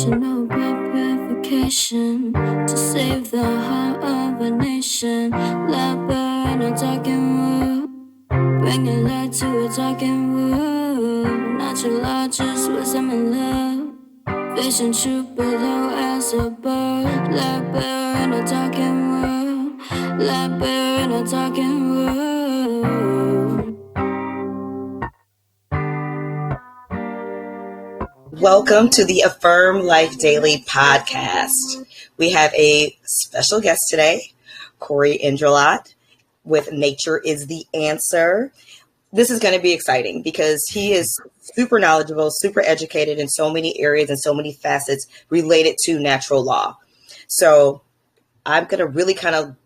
you know about purification to save the heart of a nation. Liberator, no talking wood. Bringing light to a talking wood. Natural law, just wisdom and love. Vision, truth below as a bird. Liberator, no talking wood. Liberator, no talking wood. Welcome to the Affirm Life Daily podcast. We have a special guest today, Cory Endrulat with Nature is the Answer. This is going to be exciting because he is super knowledgeable, super educated in so many areas and so many facets related to natural law. So I'm going to really kind of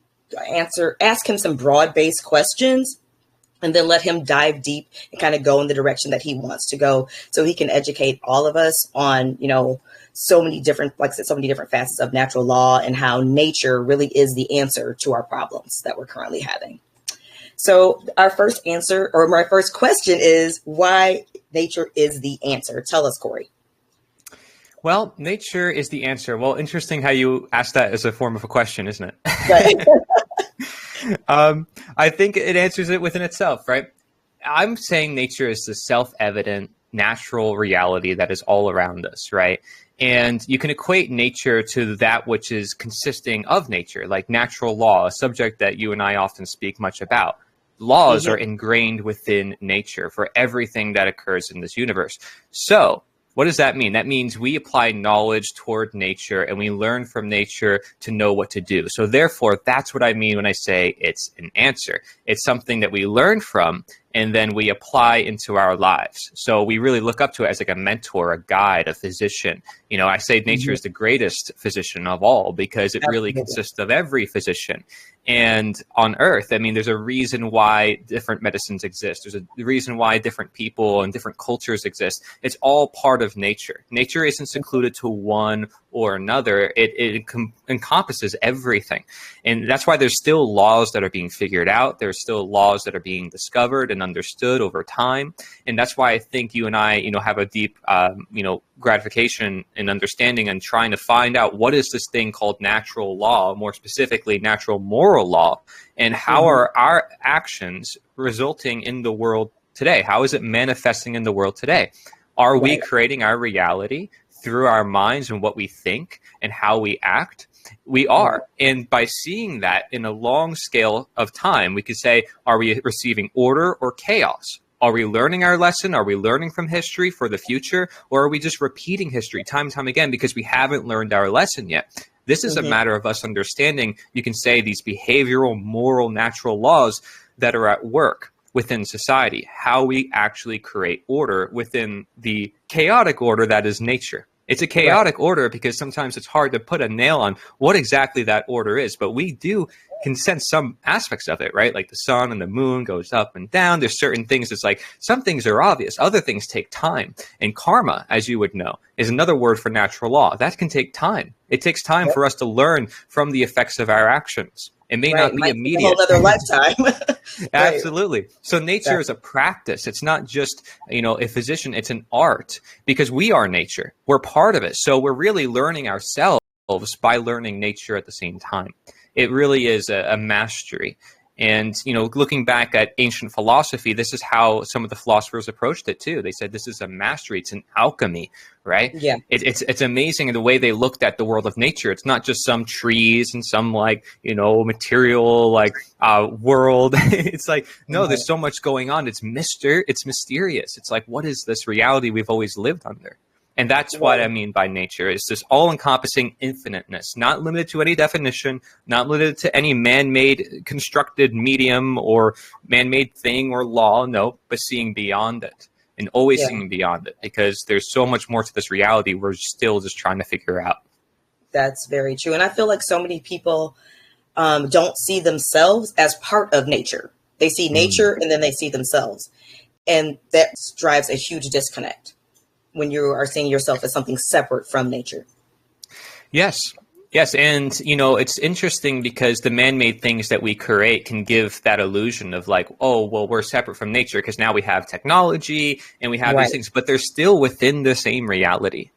ask him some broad-based questions and then let him dive deep and kind of go in the direction that he wants to go so he can educate all of us on, so many different, like I said, so many different facets of natural law and how nature really is the answer to our problems that we're currently having. So my first question is why nature is the answer. Tell us, Cory. Well, nature is the answer. Well, interesting how you asked that as a form of a question, isn't it? Right. I think it answers it within itself, right? I'm saying nature is the self-evident natural reality that is all around us, right? And you can equate nature to that which is consisting of nature, like natural law, a subject that you and I often speak much about. Laws are ingrained within nature for everything that occurs in this universe. So what does that mean? That means we apply knowledge toward nature and we learn from nature to know what to do. So therefore, that's what I mean when I say it's an answer. It's something that we learn from and then we apply into our lives. So we really look up to it as like a mentor, a guide, a physician. I say nature is the greatest physician of all because it really consists of every physician. And on Earth, there's a reason why different medicines exist. There's a reason why different people and different cultures exist. It's all part of nature. Nature isn't secluded to one or another. It encompasses everything. And that's why there's still laws that are being figured out. There's still laws that are being discovered and understood over time. And that's why I think you and I, have a deep, gratification and understanding and trying to find out what is this thing called natural law, more specifically natural moral law, and how are our actions resulting in the world today? How is it manifesting in the world today? Are we creating our reality through our minds and what we think and how we act? We are. And by seeing that in a long scale of time, we could say, are we receiving order or chaos? Are we learning our lesson? Are we learning from history for the future? Or are we just repeating history time and time again because we haven't learned our lesson yet? This is a matter of us understanding, you can say, these behavioral, moral, natural laws that are at work within society, how we actually create order within the chaotic order that is nature. It's a chaotic order because sometimes it's hard to put a nail on what exactly that order is, but we can sense some aspects of it, right? Like the sun and the moon goes up and down. There's certain things, it's like some things are obvious. Other things take time. And karma, as you would know, is another word for natural law. That can take time. It takes time for us to learn from the effects of our actions. It may not be immediate. A whole other lifetime. Absolutely. So nature is a practice. It's not just, a physician. It's an art because we are nature. We're part of it. So we're really learning ourselves by learning nature at the same time. It really is a mastery. And, looking back at ancient philosophy, this is how some of the philosophers approached it too. They said, this is a mastery. It's an alchemy, right? Yeah. It's amazing in the way they looked at the world of nature. It's not just some trees and some material world. It's like, no, there's so much going on. It's mysterious. It's like, what is this reality we've always lived under? And that's what I mean by nature. It's this all-encompassing infiniteness, not limited to any definition, not limited to any man-made constructed medium or man-made thing or law, no, but seeing beyond it and always seeing beyond it because there's so much more to this reality we're still just trying to figure out. That's very true. And I feel like so many people don't see themselves as part of nature. They see nature and then they see themselves. And that drives a huge disconnect when you are seeing yourself as something separate from nature. Yes. Yes. And, it's interesting because the man-made things that we create can give that illusion of we're separate from nature because now we have technology and we have these things, but they're still within the same reality.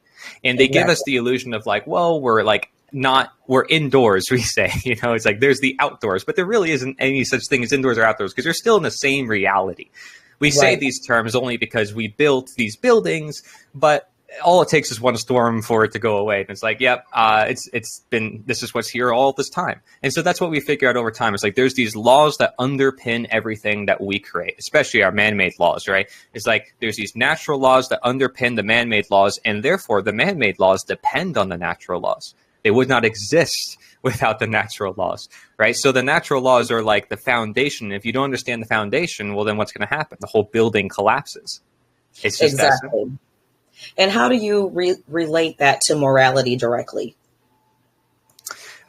And they give us the illusion of like, well, we're like, we're indoors, we say, it's like there's the outdoors, but there really isn't any such thing as indoors or outdoors because you're still in the same reality. We say these terms only because we built these buildings, but all it takes is one storm for it to go away. And it's like, yep, this is what's here all this time. And so that's what we figure out over time. It's like, there's these laws that underpin everything that we create, especially our man-made laws, right? It's like, there's these natural laws that underpin the man-made laws, and therefore the man-made laws depend on the natural laws. They would not exist without the natural laws, right? So the natural laws are like the foundation. If you don't understand the foundation, well, then what's going to happen? The whole building collapses. It's just that simple. And how do you relate that to morality directly?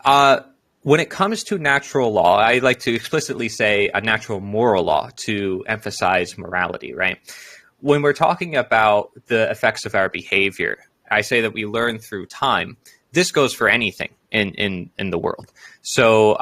When it comes to natural law, I like to explicitly say a natural moral law to emphasize morality, right? When we're talking about the effects of our behavior, I say that we learn through time. This goes for anything in the world. So,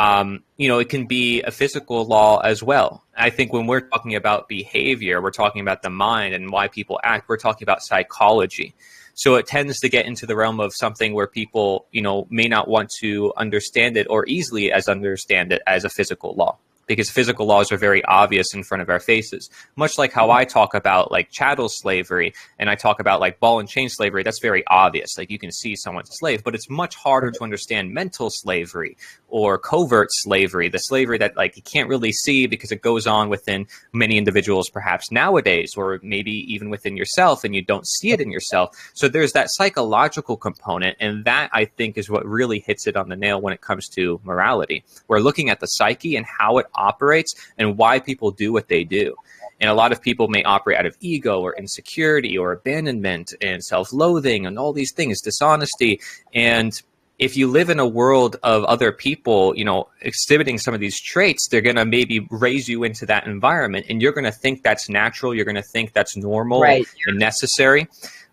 it can be a physical law as well. I think when we're talking about behavior, we're talking about the mind and why people act. We're talking about psychology. So it tends to get into the realm of something where people, may not want to understand it or easily understand it as a physical law. Because physical laws are very obvious in front of our faces. Much like how I talk about like chattel slavery and I talk about like ball and chain slavery, that's very obvious. Like you can see someone's a slave, but it's much harder to understand mental slavery or covert slavery, the slavery that like you can't really see because it goes on within many individuals perhaps nowadays, or maybe even within yourself and you don't see it in yourself. So there's that psychological component, and that I think is what really hits it on the nail when it comes to morality. We're looking at the psyche and how it operates and why people do what they do. And a lot of people may operate out of ego or insecurity or abandonment and self-loathing and all these things, dishonesty. And if you live in a world of other people, exhibiting some of these traits, they're going to maybe raise you into that environment, and you're going to think that's natural. You're going to think that's normal and necessary.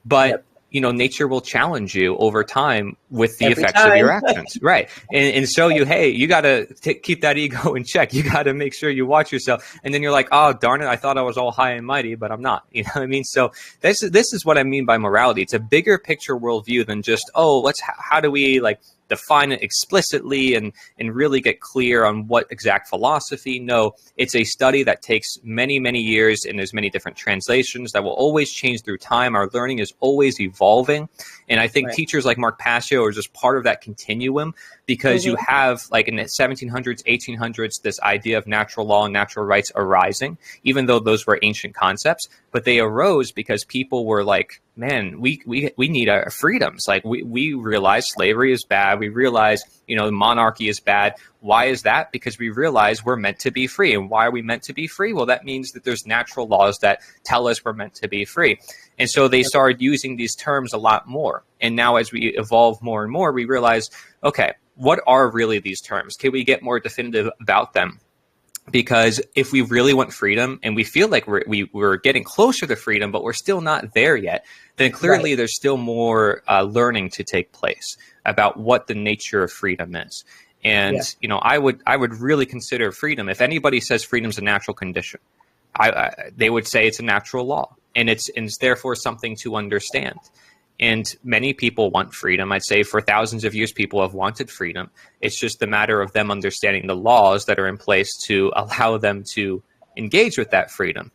But nature will challenge you over time with the effects of your actions. Right. And show you, hey, you got to keep that ego in check. You got to make sure you watch yourself. And then you're like, oh, darn it, I thought I was all high and mighty, but I'm not. You know what I mean? So this is what I mean by morality. It's a bigger picture worldview than just, how do we like define it explicitly and really get clear on what exact philosophy. No, it's a study that takes many, many years, and there's many different translations that will always change through time. Our learning is always evolving. And I think teachers like Mark Passio are just part of that continuum, because you have, like in the 1700s, 1800s, this idea of natural law and natural rights arising, even though those were ancient concepts. But they arose because people were like, man, we need our freedoms. Like we realize slavery is bad. We realize, monarchy is bad. Why is that? Because we realize we're meant to be free. And why are we meant to be free? Well, that means that there's natural laws that tell us we're meant to be free. And so they started using these terms a lot more. And now as we evolve more and more, we realize, okay, what are really these terms? Can we get more definitive about them? Because if we really want freedom and we feel like we're getting closer to freedom, but we're still not there yet, then clearly there's still more learning to take place about what the nature of freedom is. And, I would really consider freedom. If anybody says freedom is a natural condition, they would say it's a natural law, and it's therefore something to understand. And many people want freedom. I'd say for thousands of years, people have wanted freedom. It's just a matter of them understanding the laws that are in place to allow them to engage with that freedom.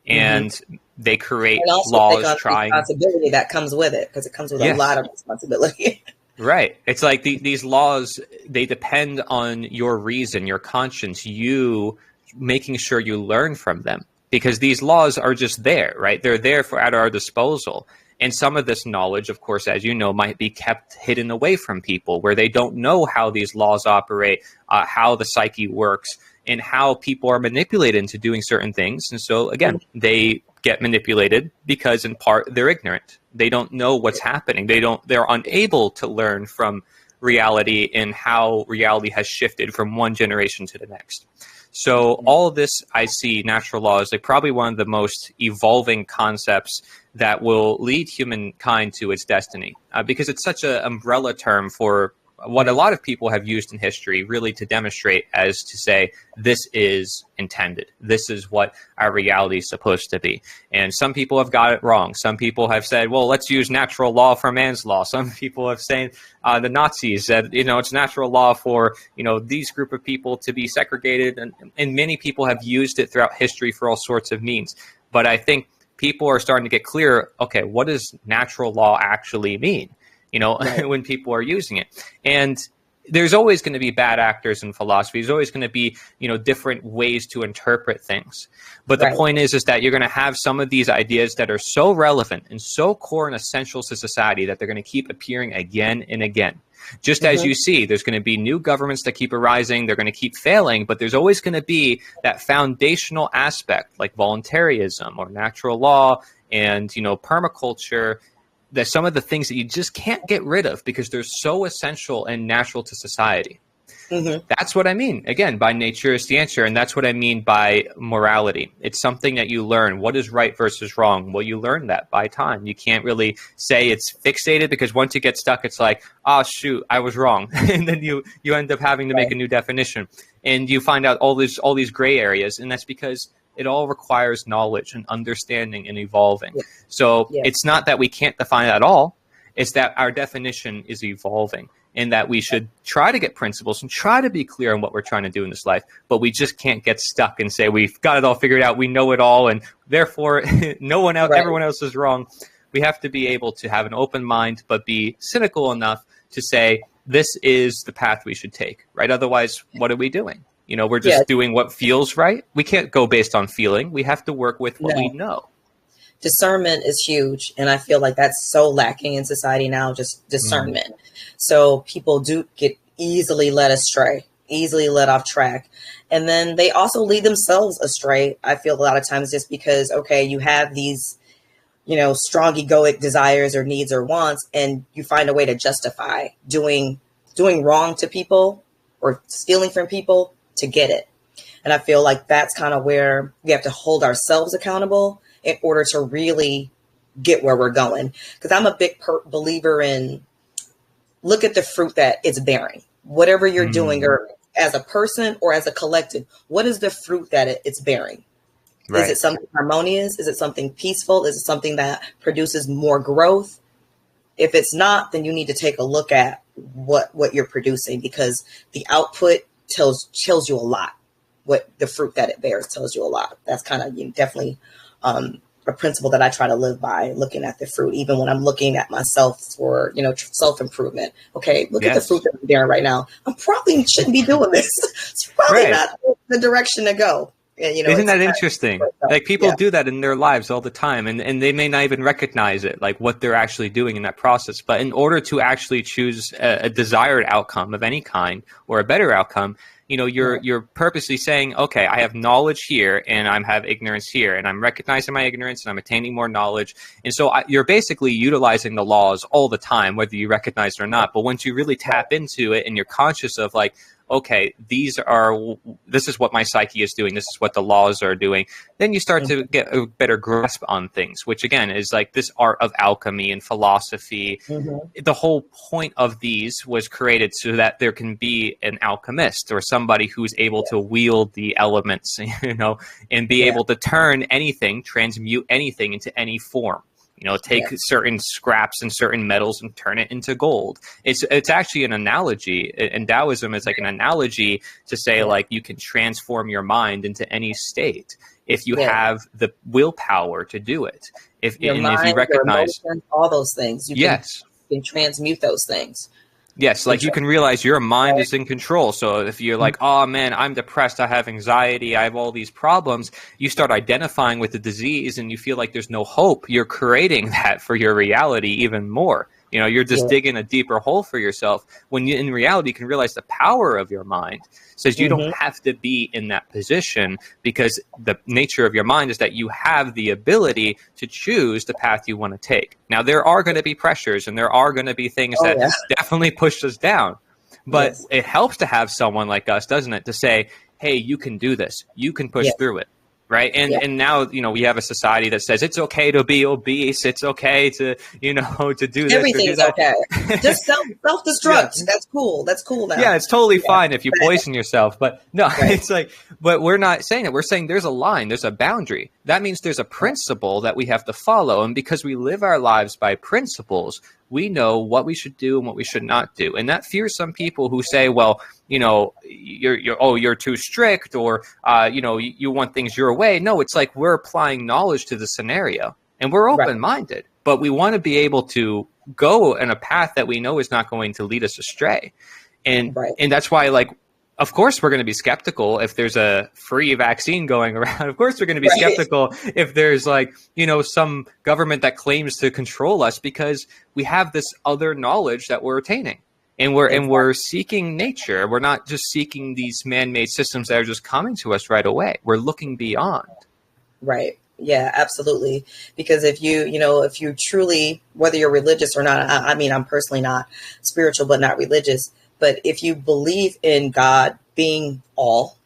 And they create laws trying. Responsibility that comes with it, because it comes with a lot of responsibility. Right. It's like these laws, they depend on your reason, your conscience, you making sure you learn from them, because these laws are just there, right? They're there at our disposal. And some of this knowledge, of course, as you know, might be kept hidden away from people, where they don't know how these laws operate, how the psyche works, and how people are manipulated into doing certain things. And so, again, they get manipulated because in part they're ignorant. They don't know what's happening. They're unable to learn from reality and how reality has shifted from one generation to the next. So all of this, I see natural law as like probably one of the most evolving concepts that will lead humankind to its destiny, because it's such an umbrella term for what a lot of people have used in history really to demonstrate as to say, this is intended. This is what our reality is supposed to be. And some people have got it wrong. Some people have said, well, let's use natural law for man's law. Some people have said, the Nazis said, it's natural law for, these group of people to be segregated. And many people have used it throughout history for all sorts of means. But I think people are starting to get clear, okay, what does natural law actually mean? Right. When people are using it. And there's always going to be bad actors in philosophy. There's always going to be, different ways to interpret things. But the point is that you're going to have some of these ideas that are so relevant and so core and essential to society that they're going to keep appearing again and again. Just as you see, there's going to be new governments that keep arising. They're going to keep failing, but there's always going to be that foundational aspect like voluntarism or natural law and, permaculture. There's some of the things that you just can't get rid of because they're so essential and natural to society. Mm-hmm. That's what I mean. Again, by nature is the answer. And that's what I mean by morality. It's something that you learn. What is right versus wrong? Well, you learn that by time. You can't really say it's fixated because once you get stuck, it's like, oh, shoot, I was wrong. And then you end up having to make a new definition. And you find out all these gray areas. And that's because it all requires knowledge and understanding and evolving. Yeah. So it's not that we can't define it at all. It's that our definition is evolving and that we should try to get principles and try to be clear on what we're trying to do in this life. But we just can't get stuck and say we've got it all figured out. We know it all. And therefore, everyone else is wrong. We have to be able to have an open mind, but be cynical enough to say, this is the path we should take, right? Otherwise, what are we doing? We're just doing what feels right. We can't go based on feeling. We have to work with what we know. Discernment is huge. And I feel like that's so lacking in society now, just discernment. So people do get easily led astray, easily led off track. And then they also lead themselves astray. I feel a lot of times just because, okay, you have these, strong egoic desires or needs or wants, and you find a way to justify doing wrong to people or stealing from people to get it. And I feel like that's kind of where we have to hold ourselves accountable in order to really get where we're going. Because I'm a big believer in look at the fruit that it's bearing. Whatever you're doing, or as a person or as a collective, what is the fruit that it's bearing? Right. Is it something harmonious? Is it something peaceful? Is it something that produces more growth? If it's not, then you need to take a look at what you're producing, because the output tells you a lot. What the fruit that it bears tells you a lot. That's kind of definitely a principle that I try to live by, looking at the fruit, even when I'm looking at myself for, self-improvement. Okay, look at the fruit that I'm bearing right now. I probably shouldn't be doing this. It's probably not the direction to go. And, isn't that interesting? Like people do that in their lives all the time, and they may not even recognize it, like what they're actually doing in that process. But in order to actually choose a desired outcome of any kind or a better outcome, you're purposely saying, okay, I have knowledge here and I have ignorance here, and I'm recognizing my ignorance and I'm attaining more knowledge. And so you're basically utilizing the laws all the time, whether you recognize it or not. But once you really tap into it and you're conscious of like, okay, this is what my psyche is doing, this is what the laws are doing, then you start to get a better grasp on things, which again is like this art of alchemy and philosophy. The whole point of these was created so that there can be an alchemist or somebody who's able to wield the elements, and be able to turn anything, transmute anything into any form. Take certain scraps and certain metals and turn it into gold. It's actually an analogy, and Taoism is like an analogy to say like you can transform your mind into any state if you have the willpower to do it. If you recognize your emotions, all those things, you can transmute those things. Yes, like you can realize your mind is in control. So if you're like, oh man, I'm depressed, I have anxiety, I have all these problems, you start identifying with the disease and you feel like there's no hope. You're creating that for your reality even more. You're just digging a deeper hole for yourself when you, in reality, you can realize the power of your mind says you don't have to be in that position, because the nature of your mind is that you have the ability to choose the path you want to take. Now, there are going to be pressures and there are going to be things that definitely push us down, but it helps to have someone like us, doesn't it, to say, hey, you can do this. You can push through it. right? And now, we have a society that says it's okay to be obese, it's okay to, to do this or do Everything's that. okay. Just self-destruct. Yeah. That's cool now. Yeah, it's totally fine if you poison yourself. But no, Right. it's like, but we're not saying that. We're saying there's a line, there's a boundary. That means there's a principle that we have to follow. And because we live our lives by principles, we know what we should do and what we should not do. And that fears some people who say, well, you're too strict, or, you want things your way. No, it's like we're applying knowledge to the scenario and we're open-minded, but we want to be able to go in a path that we know is not going to lead us astray. And that's why, like, of course we're going to be skeptical if there's a free vaccine going around. Of course we're going to be skeptical if there's some government that claims to control us, because we have this other knowledge that we're attaining. And we're seeking nature. We're not just seeking these man-made systems that are just coming to us right away. We're looking beyond. Right. Yeah, absolutely. Because if you truly, whether you're religious or not, I mean, I'm personally not spiritual, but not religious. But if you believe in God being all,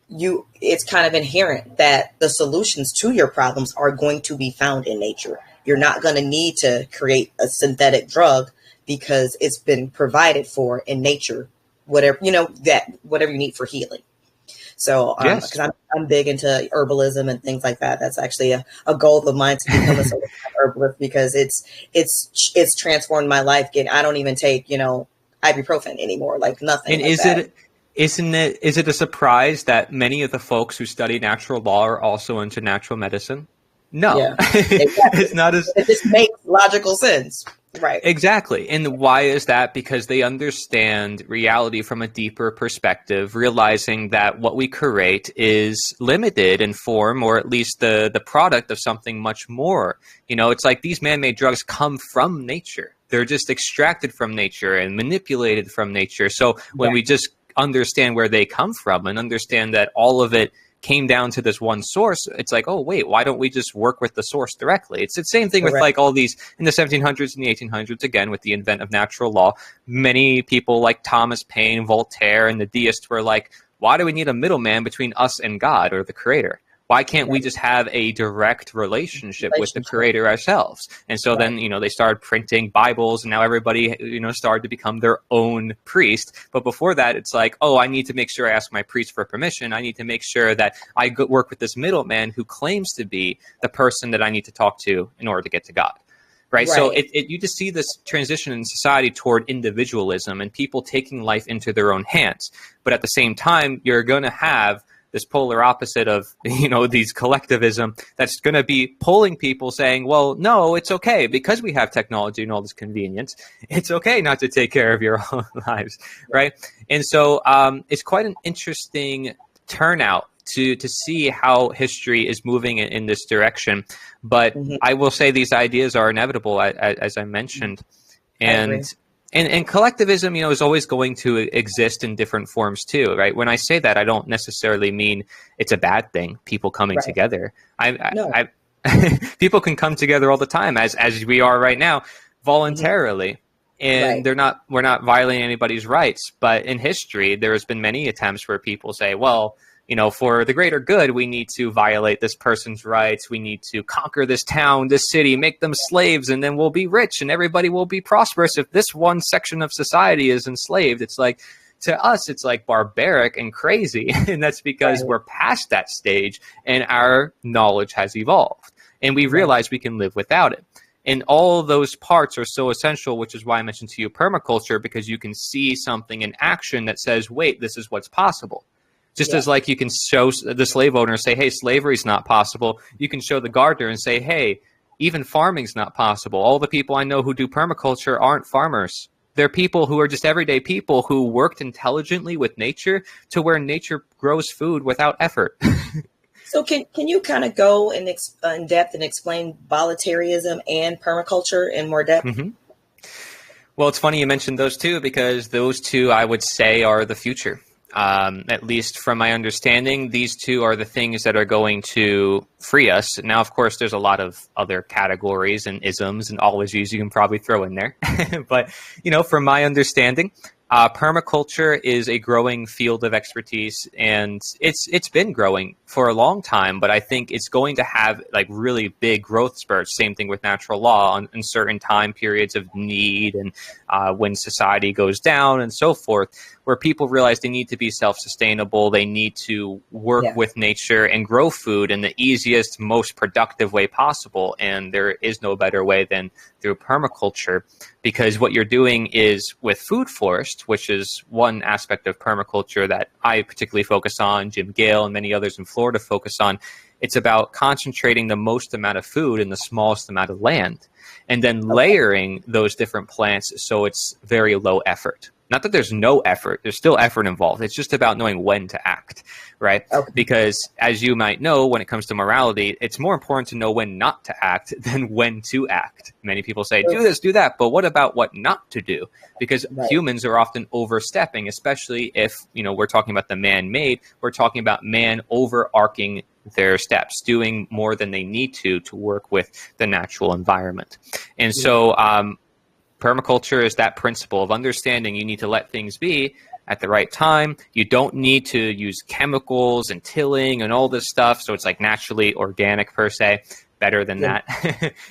it's kind of inherent that the solutions to your problems are going to be found in nature. You're not going to need to create a synthetic drug because it's been provided for in nature, whatever you need for healing. So, because I'm big into herbalism and things like that. That's actually a goal of mine, to become a certified herbalist, because it's transformed my life. I don't even take, ibuprofen anymore, like nothing. And like is it a surprise that many of the folks who study natural law are also into natural medicine? No, yeah, exactly. It's not as. It just makes logical sense. Right. Exactly. And why is that? Because they understand reality from a deeper perspective, realizing that what we create is limited in form, or at least the product of something much more. It's like these man-made drugs come from nature. They're just extracted from nature and manipulated from nature. So when we just understand where they come from and understand that all of it came down to this one source, it's like, oh, wait, why don't we just work with the source directly? It's the same thing with like all these in the 1700s and the 1800s, again, with the advent of natural law. Many people like Thomas Paine, Voltaire, and the deists were like, why do we need a middleman between us and God or the creator? Why can't we just have a direct relationship with the creator ourselves? And so then, they started printing Bibles, and now everybody, started to become their own priest. But before that, it's like, oh, I need to make sure I ask my priest for permission. I need to make sure that I work with this middleman who claims to be the person that I need to talk to in order to get to God. Right. So you just see this transition in society toward individualism and people taking life into their own hands. But at the same time, you're going to have this polar opposite of, these collectivism that's going to be pulling people saying, well, no, it's okay because we have technology and all this convenience. It's okay not to take care of your own lives. Right. And so it's quite an interesting turnout to see how history is moving in this direction. But I will say these ideas are inevitable, as I mentioned. And collectivism, is always going to exist in different forms too, right? When I say that, I don't necessarily mean it's a bad thing, people coming together. People can come together all the time, as we are right now, voluntarily. And we're not violating anybody's rights. But in history, there has been many attempts where people say, well, for the greater good, we need to violate this person's rights. We need to conquer this town, this city, make them slaves, and then we'll be rich and everybody will be prosperous if this one section of society is enslaved. It's like, to us, it's like barbaric and crazy. And that's because we're past that stage and our knowledge has evolved and we realize we can live without it. And all of those parts are so essential, which is why I mentioned to you permaculture, because you can see something in action that says, wait, this is what's possible. Just as like you can show the slave owner and say, hey, slavery is not possible. You can show the gardener and say, hey, even farming is not possible. All the people I know who do permaculture aren't farmers. They're people who are just everyday people who worked intelligently with nature to where nature grows food without effort. So can you kind of go in depth and explain voluntarism and permaculture in more depth? Well, it's funny you mentioned those two, because those two, I would say, are the future. At least from my understanding, these two are the things that are going to free us. Now, of course, there's a lot of other categories and isms and ologies you can probably throw in there. But, from my understanding, Permaculture is a growing field of expertise, and it's been growing for a long time. But I think it's going to have like really big growth spurts. Same thing with natural law in certain time periods of need, and when society goes down and so forth, where people realize they need to be self-sustainable. They need to work with nature and grow food in the easiest, most productive way possible. And there is no better way than through permaculture, because what you're doing is with food forest, which is one aspect of permaculture that I particularly focus on, Jim Gale and many others in Florida focus on. It's about concentrating the most amount of food in the smallest amount of land, and then layering those different plants so it's very low effort. Not that there's no effort, there's still effort involved. It's just about knowing when to act, right? Because as you might know, when it comes to morality, it's more important to know when not to act than when to act. Many people say, do this, do that, but what about what not to do? Because humans are often overstepping, especially if, we're talking about the man-made, we're talking about man overarching their steps, doing more than they need to work with the natural environment. And so permaculture is that principle of understanding you need to let things be at the right time. You don't need to use chemicals and tilling and all this stuff. So it's like naturally organic per se, better than that.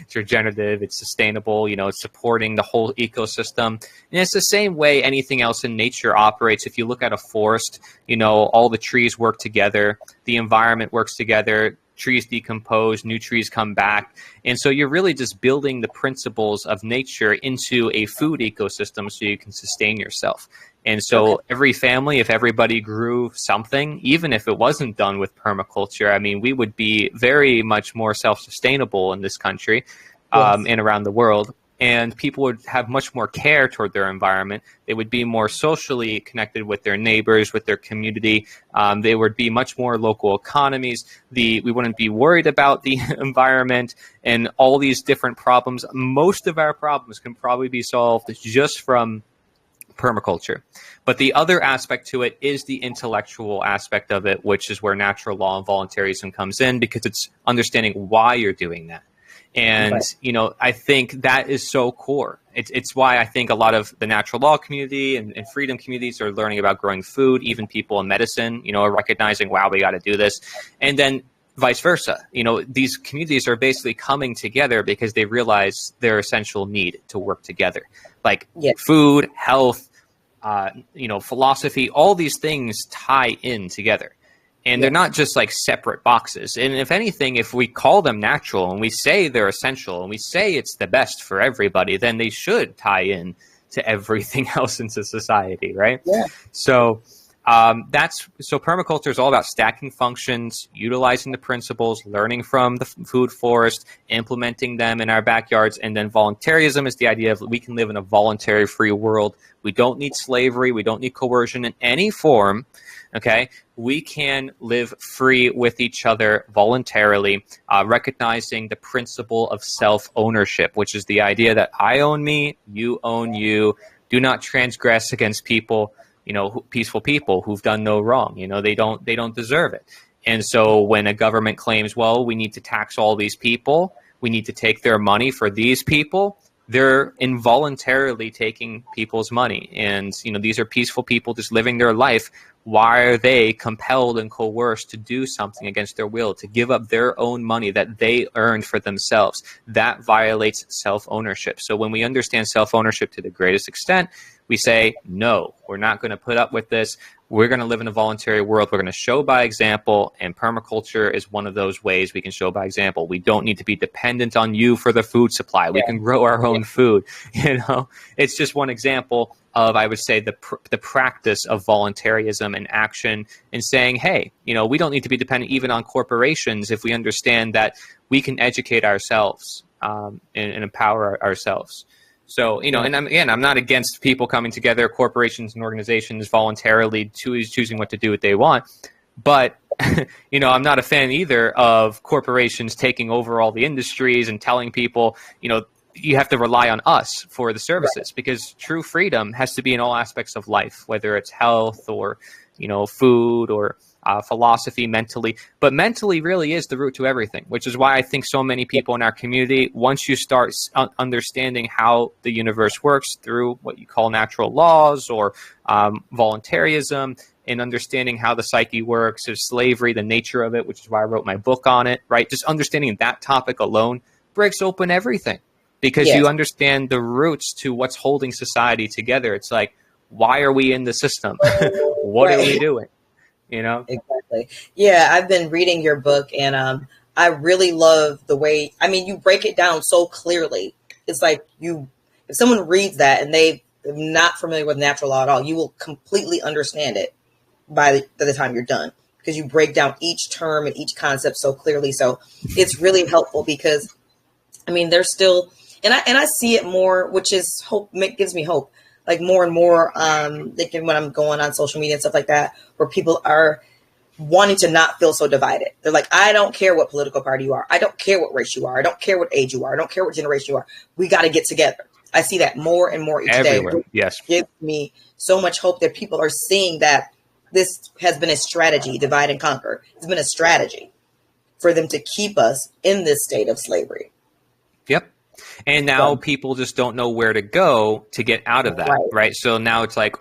It's regenerative, it's sustainable, it's supporting the whole ecosystem. And it's the same way anything else in nature operates. If you look at a forest, all the trees work together, the environment works together, trees decompose, new trees come back. And so you're really just building the principles of nature into a food ecosystem so you can sustain yourself. And so every family, if everybody grew something, even if it wasn't done with permaculture, I mean, we would be very much more self-sustainable in this country and around the world. And people would have much more care toward their environment. They would be more socially connected with their neighbors, with their community. They would be much more local economies. We wouldn't be worried about the environment and all these different problems. Most of our problems can probably be solved just from permaculture. But the other aspect to it is the intellectual aspect of it, which is where natural law and voluntarism comes in, because it's understanding why you're doing that. And, I think that is so core. It's why I think a lot of the natural law community and freedom communities are learning about growing food. Even people in medicine, are recognizing, wow, we got to do this. And then vice versa. These communities are basically coming together because they realize their essential need to work together. Like food, health, philosophy, all these things tie in together. And they're not just like separate boxes. And if anything, if we call them natural and we say they're essential and we say it's the best for everybody, then they should tie in to everything else into society, right? Yeah. So permaculture is all about stacking functions, utilizing the principles, learning from the food forest, implementing them in our backyards. And then voluntarism is the idea of we can live in a voluntary free world. We don't need slavery. We don't need coercion in any form. Okay, we can live free with each other voluntarily, recognizing the principle of self-ownership, which is the idea that I own me, you own you. Do not transgress against people, peaceful people who've done no wrong. They don't deserve it. And so when a government claims, well, we need to tax all these people, we need to take their money for these people, they're involuntarily taking people's money. And, these are peaceful people just living their life. Why are they compelled and coerced to do something against their will, to give up their own money that they earned for themselves? That violates self-ownership. So when we understand self-ownership to the greatest extent, we say, no, we're not going to put up with this. We're going to live in a voluntary world. We're going to show by example, and permaculture is one of those ways we can show by example. We don't need to be dependent on you for the food supply. We can grow our own food. It's just one example of, I would say, the practice of voluntarism and action, and saying, hey, we don't need to be dependent even on corporations if we understand that we can educate ourselves and empower ourselves. So, and I'm not against people coming together, corporations and organizations voluntarily choosing what to do what they want. But, I'm not a fan either of corporations taking over all the industries and telling people, you have to rely on us for the services, because true freedom has to be in all aspects of life, whether it's health or, food or philosophy, mentally. But mentally really is the root to everything, which is why I think so many people in our community, once you start understanding how the universe works through what you call natural laws or voluntarism, and understanding how the psyche works, of slavery, the nature of it, which is why I wrote my book on it, right? Just understanding that topic alone breaks open everything, because you understand the roots to what's holding society together. It's like, why are we in the system? What are we doing? You know? Exactly. Yeah, I've been reading your book, and I really love the way, I mean, you break it down so clearly. It's like if someone reads that and they're not familiar with natural law at all, you will completely understand it by the time you're done, because you break down each term and each concept so clearly. So it's really helpful, because I mean, there's still, and I see it more, which is hope, gives me hope, like more and more, thinking when I'm going on social media and stuff like that, where people are wanting to not feel so divided. They're like, I don't care what political party you are. I don't care what race you are. I don't care what age you are. I don't care what generation you are. We got to get together. I see that more and more each Everywhere. day. Yes. It gives me so much hope that people are seeing that this has been a strategy, divide and conquer. It's been a strategy for them to keep us in this state of slavery. Yep. And now people just don't know where to go to get out of that, right? So now it's like,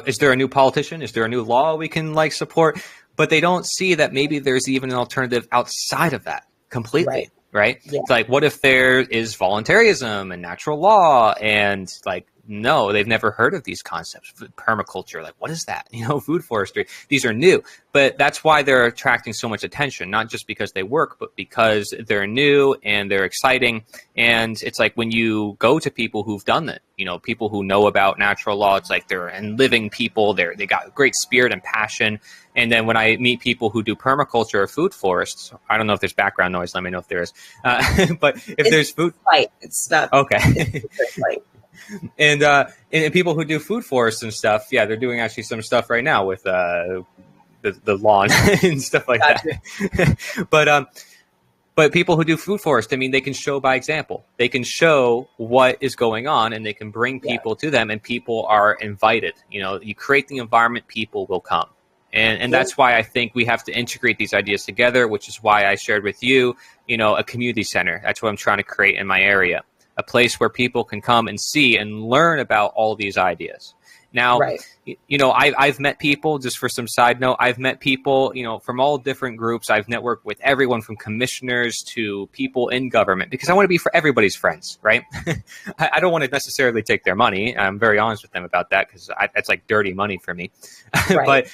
is there a new politician? Is there a new law we can like support? But they don't see that maybe there's even an alternative outside of that completely, right? Yeah. It's like, what if there is voluntarism and natural law, and like, no, they've never heard of these concepts. Permaculture, like, what is that? You know, food forestry, these are new. But that's why they're attracting so much attention, not just because they work, but because they're new and they're exciting. And it's like when you go to people who've done that, you know, people who know about natural law, it's like they're living people, they got great spirit and passion. And then when I meet people who do permaculture or food forests, I don't know if there's background noise, let me know if there is. But if there's food... It's not... Okay. It's light. And people who do food forests and stuff, yeah, they're doing actually some stuff right now with the lawn and stuff like that. But people who do food forest, I mean, they can show by example. They can show what is going on, and they can bring people to them, and people are invited. You know, you create the environment, people will come. And that's why I think we have to integrate these ideas together, which is why I shared with you, you know, a community center. That's what I'm trying to create in my area. A place where people can come and see and learn about all these ideas. Now, you know, I've met people, just for some side note, I've met people, you know, from all different groups. I've networked with everyone from commissioners to people in government, because I want to be for everybody's friends, right? I don't want to necessarily take their money. I'm very honest with them about that, because that's like dirty money for me. But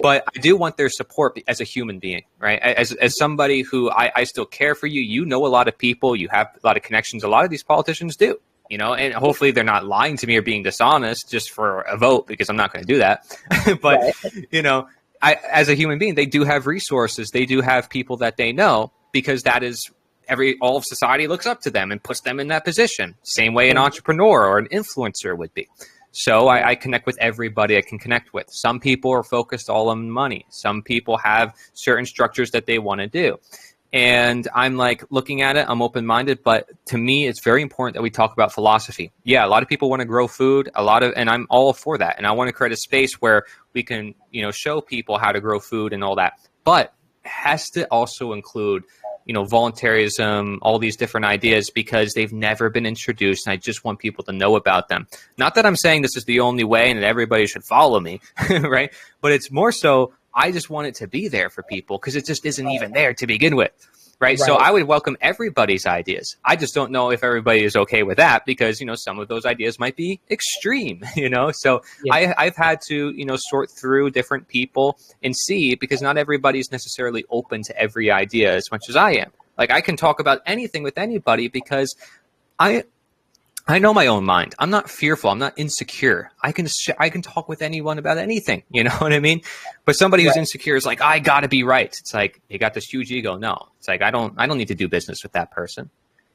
I do want their support as a human being, right? As somebody who I still care for you. You know a lot of people. You have a lot of connections. A lot of these politicians do. You know, and hopefully they're not lying to me or being dishonest just for a vote, because I'm not going to do that. But, you know, as a human being, they do have resources. They do have people that they know, because that is all of society looks up to them and puts them in that position. Same way an entrepreneur or an influencer would be. So I connect with everybody I can connect with. Some people are focused all on money. Some people have certain structures that they want to do. And I'm like looking at it, I'm open-minded, but to me, it's very important that we talk about philosophy. Yeah, a lot of people want to grow food, and I'm all for that. And I want to create a space where we can, you know, show people how to grow food and all that. But it has to also include, you know, voluntarism, all these different ideas, because they've never been introduced. And I just want people to know about them. Not that I'm saying this is the only way and that everybody should follow me, right? But it's more so, I just want it to be there for people, because it just isn't even there to begin with, right? So I would welcome everybody's ideas. I just don't know if everybody is okay with that, because, you know, some of those ideas might be extreme, you know? So I've had to, you know, sort through different people and see, because not everybody's necessarily open to every idea as much as I am. Like, I can talk about anything with anybody, because I know my own mind. I'm not fearful. I'm not insecure. I can talk with anyone about anything. You know what I mean? But somebody who's insecure is like, I got to be right. It's like, they got this huge ego. No, it's like, I don't need to do business with that person.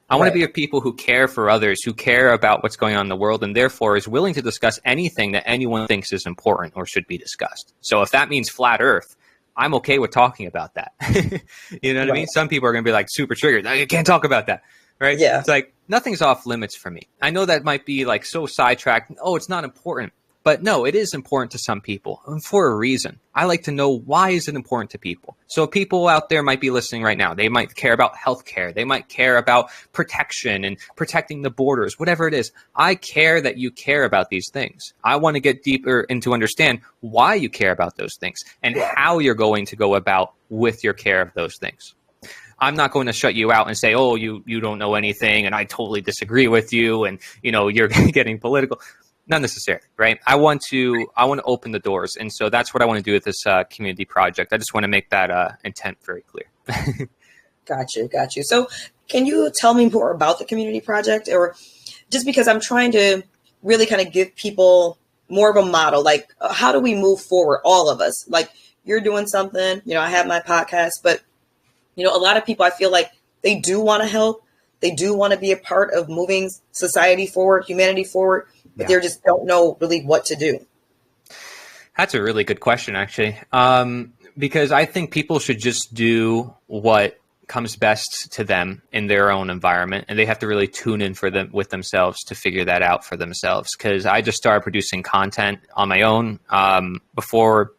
I want to be with people who care for others, who care about what's going on in the world, and therefore is willing to discuss anything that anyone thinks is important or should be discussed. So if that means flat earth, I'm okay with talking about that. You know what I mean? Some people are going to be like super triggered. I can't talk about that. Right? Yeah. It's like, nothing's off limits for me. I know that might be like so sidetracked. Oh, it's not important. But no, it is important to some people, and for a reason. I like to know, why is it important to people? So people out there might be listening right now. They might care about healthcare. They might care about protection and protecting the borders, whatever it is. I care that you care about these things. I want to get deeper into understand why you care about those things and how you're going to go about with your care of those things. I'm not going to shut you out and say, oh, you don't know anything and I totally disagree with you and, you're getting political. Not necessarily, right? I want to open the doors. And so that's what I want to do with this community project. I just want to make that intent very clear. Got you. So can you tell me more about the community project? Or just because I'm trying to really kind of give people more of a model, like how do we move forward, all of us? Like you're doing something, I have my podcast, but, a lot of people, I feel like they do want to help. They do want to be a part of moving society forward, humanity forward, but they just don't know really what to do. That's a really good question, actually, because I think people should just do what comes best to them in their own environment, and they have to really tune in with themselves to figure that out for themselves. Because I just started producing content on my own before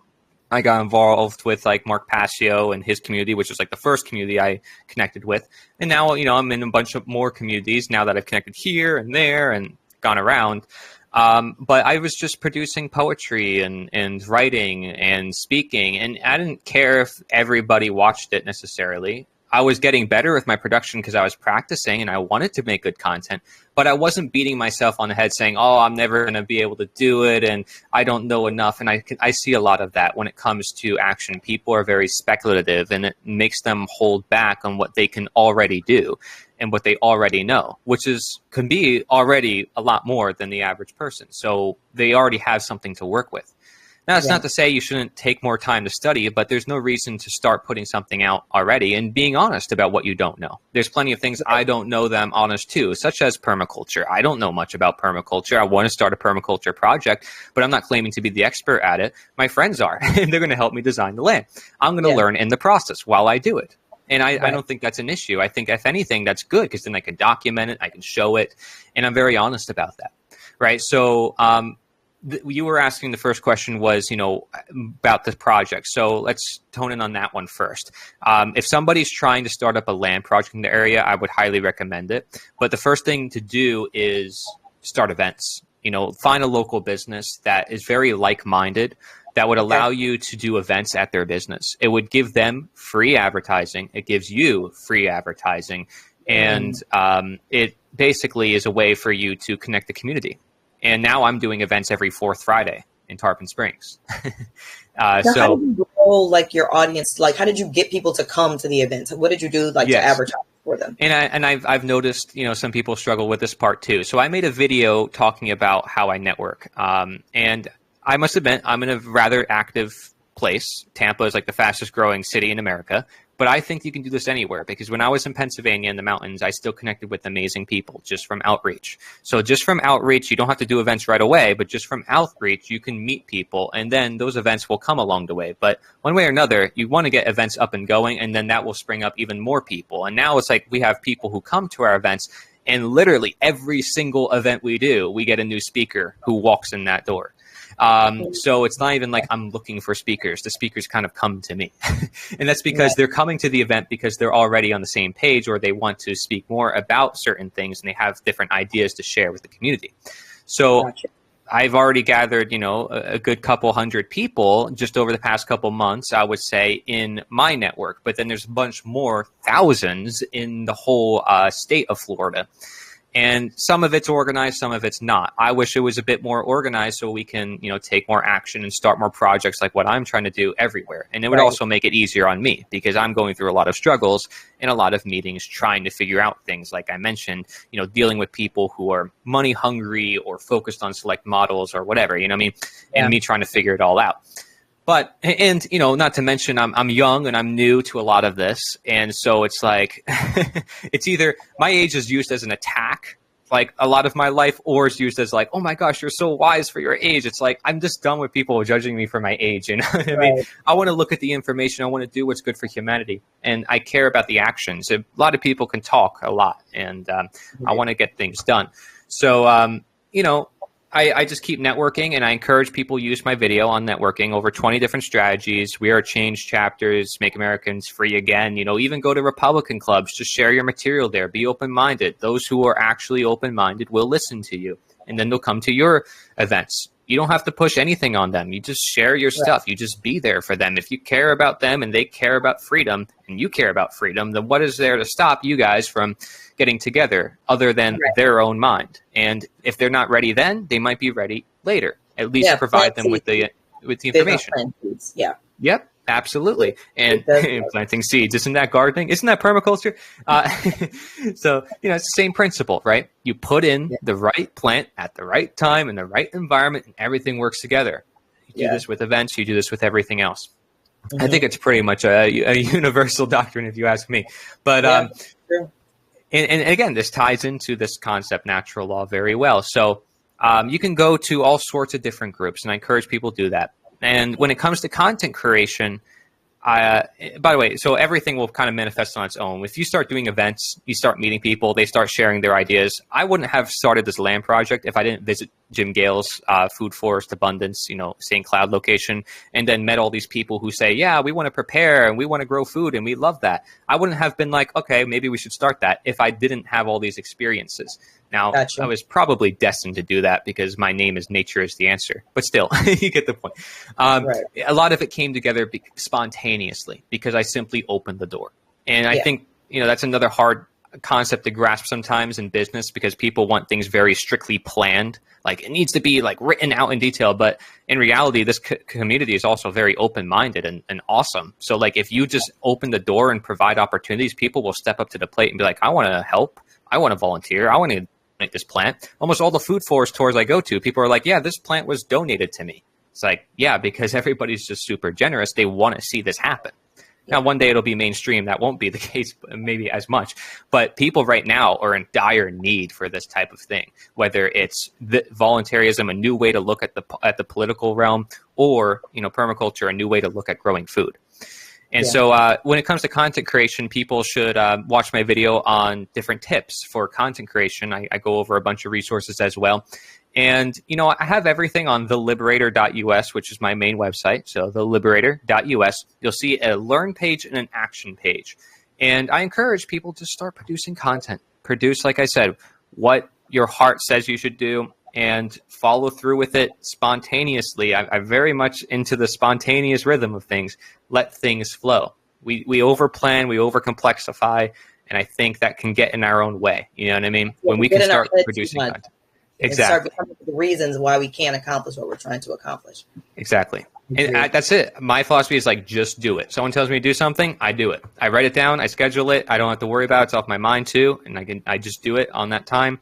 I got involved with like Mark Passio and his community, which was like the first community I connected with. And now, I'm in a bunch of more communities now that I've connected here and there and gone around. But I was just producing poetry and writing and speaking, and I didn't care if everybody watched it necessarily. I was getting better with my production because I was practicing and I wanted to make good content, but I wasn't beating myself on the head saying, oh, I'm never going to be able to do it and I don't know enough. And I see a lot of that when it comes to action. People are very speculative and it makes them hold back on what they can already do and what they already know, which can be already a lot more than the average person. So they already have something to work with. Now, it's not to say you shouldn't take more time to study, but there's no reason to start putting something out already and being honest about what you don't know. There's plenty of things I don't know that I'm honest to, such as permaculture. I don't know much about permaculture. I want to start a permaculture project, but I'm not claiming to be the expert at it. My friends are, and they're going to help me design the land. I'm going to learn in the process while I do it. And I don't think that's an issue. I think, if anything, that's good because then I can document it, I can show it, and I'm very honest about that, right? So, you were asking, the first question was, about the project. So let's tone in on that one first. If somebody's trying to start up a land project in the area, I would highly recommend it. But the first thing to do is start events. Find a local business that is very like-minded, that would allow you to do events at their business. It would give them free advertising. It gives you free advertising. And it basically is a way for you to connect the community. And now I'm doing events every fourth Friday in Tarpon Springs. How did you grow your audience? How did you get people to come to the events? What did you do to advertise for them? And I've noticed, some people struggle with this part too. So I made a video talking about how I network. And I must admit, I'm in a rather active place. Tampa is the fastest growing city in America. But I think you can do this anywhere, because when I was in Pennsylvania in the mountains, I still connected with amazing people just from outreach. So just from outreach, you don't have to do events right away, but just from outreach, you can meet people, and then those events will come along the way. But one way or another, you want to get events up and going, and then that will spring up even more people. And now it's we have people who come to our events, and literally every single event we do, we get a new speaker who walks in that door. So it's not even I'm looking for speakers. The speakers kind of come to me. And that's because they're coming to the event because they're already on the same page, or they want to speak more about certain things and they have different ideas to share with the community. So I've already gathered, a good couple hundred people just over the past couple months, I would say, in my network. But then there's a bunch more, thousands in the whole state of Florida. And some of it's organized, some of it's not. I wish it was a bit more organized so we can, take more action and start more projects like what I'm trying to do everywhere. And it would also make it easier on me, because I'm going through a lot of struggles in a lot of meetings trying to figure out things, like I mentioned, dealing with people who are money hungry or focused on select models or whatever, and me trying to figure it all out. But, and, not to mention I'm young and I'm new to a lot of this. And so it's it's either my age is used as an attack, a lot of my life, or it's used as oh my gosh, you're so wise for your age. It's I'm just done with people judging me for my age. I mean, I want to look at the information. I want to do what's good for humanity. And I care about the actions. A lot of people can talk a lot, and I want to get things done. So, I just keep networking, and I encourage people use my video on networking. Over 20 different strategies. We are change chapters, make Americans free again. Even go to Republican clubs. Just share your material there. Be open-minded. Those who are actually open-minded will listen to you, and then they'll come to your events. You don't have to push anything on them. You just share your stuff. You just be there for them. If you care about them and they care about freedom and you care about freedom, then what is there to stop you guys from getting together other than their own mind? And if they're not ready then, they might be ready later. At least provide them with the information. Yeah. Yep. Absolutely. And planting seeds. Isn't that gardening? Isn't that permaculture? So, it's the same principle, right? You put in the right plant at the right time in the right environment, and everything works together. You do this with events. You do this with everything else. I think it's pretty much a universal doctrine, if you ask me. But and again, this ties into this concept, natural law, very well. So you can go to all sorts of different groups, and I encourage people to do that. And when it comes to content creation, by the way, so everything will kind of manifest on its own. If you start doing events, you start meeting people, they start sharing their ideas. I wouldn't have started this land project if I didn't visit Jim Gale's Food Forest Abundance, St. Cloud location, and then met all these people who say, yeah, we want to prepare and we want to grow food and we love that. I wouldn't have been like, okay, maybe we should start that if I didn't have all these experiences. Now, I was probably destined to do that because my name is Nature is the Answer. But still, you get the point. A lot of it came together spontaneously because I simply opened the door. And I think, that's another hard concept to grasp sometimes in business because people want things very strictly planned. Like it needs to be like written out in detail. But in reality, this community is also very open-minded and awesome. So like if you just open the door and provide opportunities, people will step up to the plate and be like, I want to help. I want to volunteer. I want to make this plant. Almost all the food forest tours I go to, people are like, yeah, this plant was donated to me. It's like, yeah, because everybody's just super generous. They want to see this happen. Now, one day it'll be mainstream. That won't be the case, maybe as much. But people right now are in dire need for this type of thing, whether it's voluntarism, a new way to look at the political realm, or permaculture, a new way to look at growing food. And so when it comes to content creation, people should watch my video on different tips for content creation. I go over a bunch of resources as well. And, I have everything on theliberator.us, which is my main website. So theliberator.us, you'll see a learn page and an action page. And I encourage people to start producing content. Produce, like I said, what your heart says you should do and follow through with it spontaneously. I'm very much into the spontaneous rhythm of things. Let things flow. We overplan, we overcomplexify, and I think that can get in our own way. You know what I mean? When we can start producing content. Exactly. And start becoming the reasons why we can't accomplish what we're trying to accomplish. Exactly. And that's it. My philosophy is like, just do it. Someone tells me to do something, I do it. I write it down, I schedule it. I don't have to worry about it. It's off my mind too. And I just do it on that time.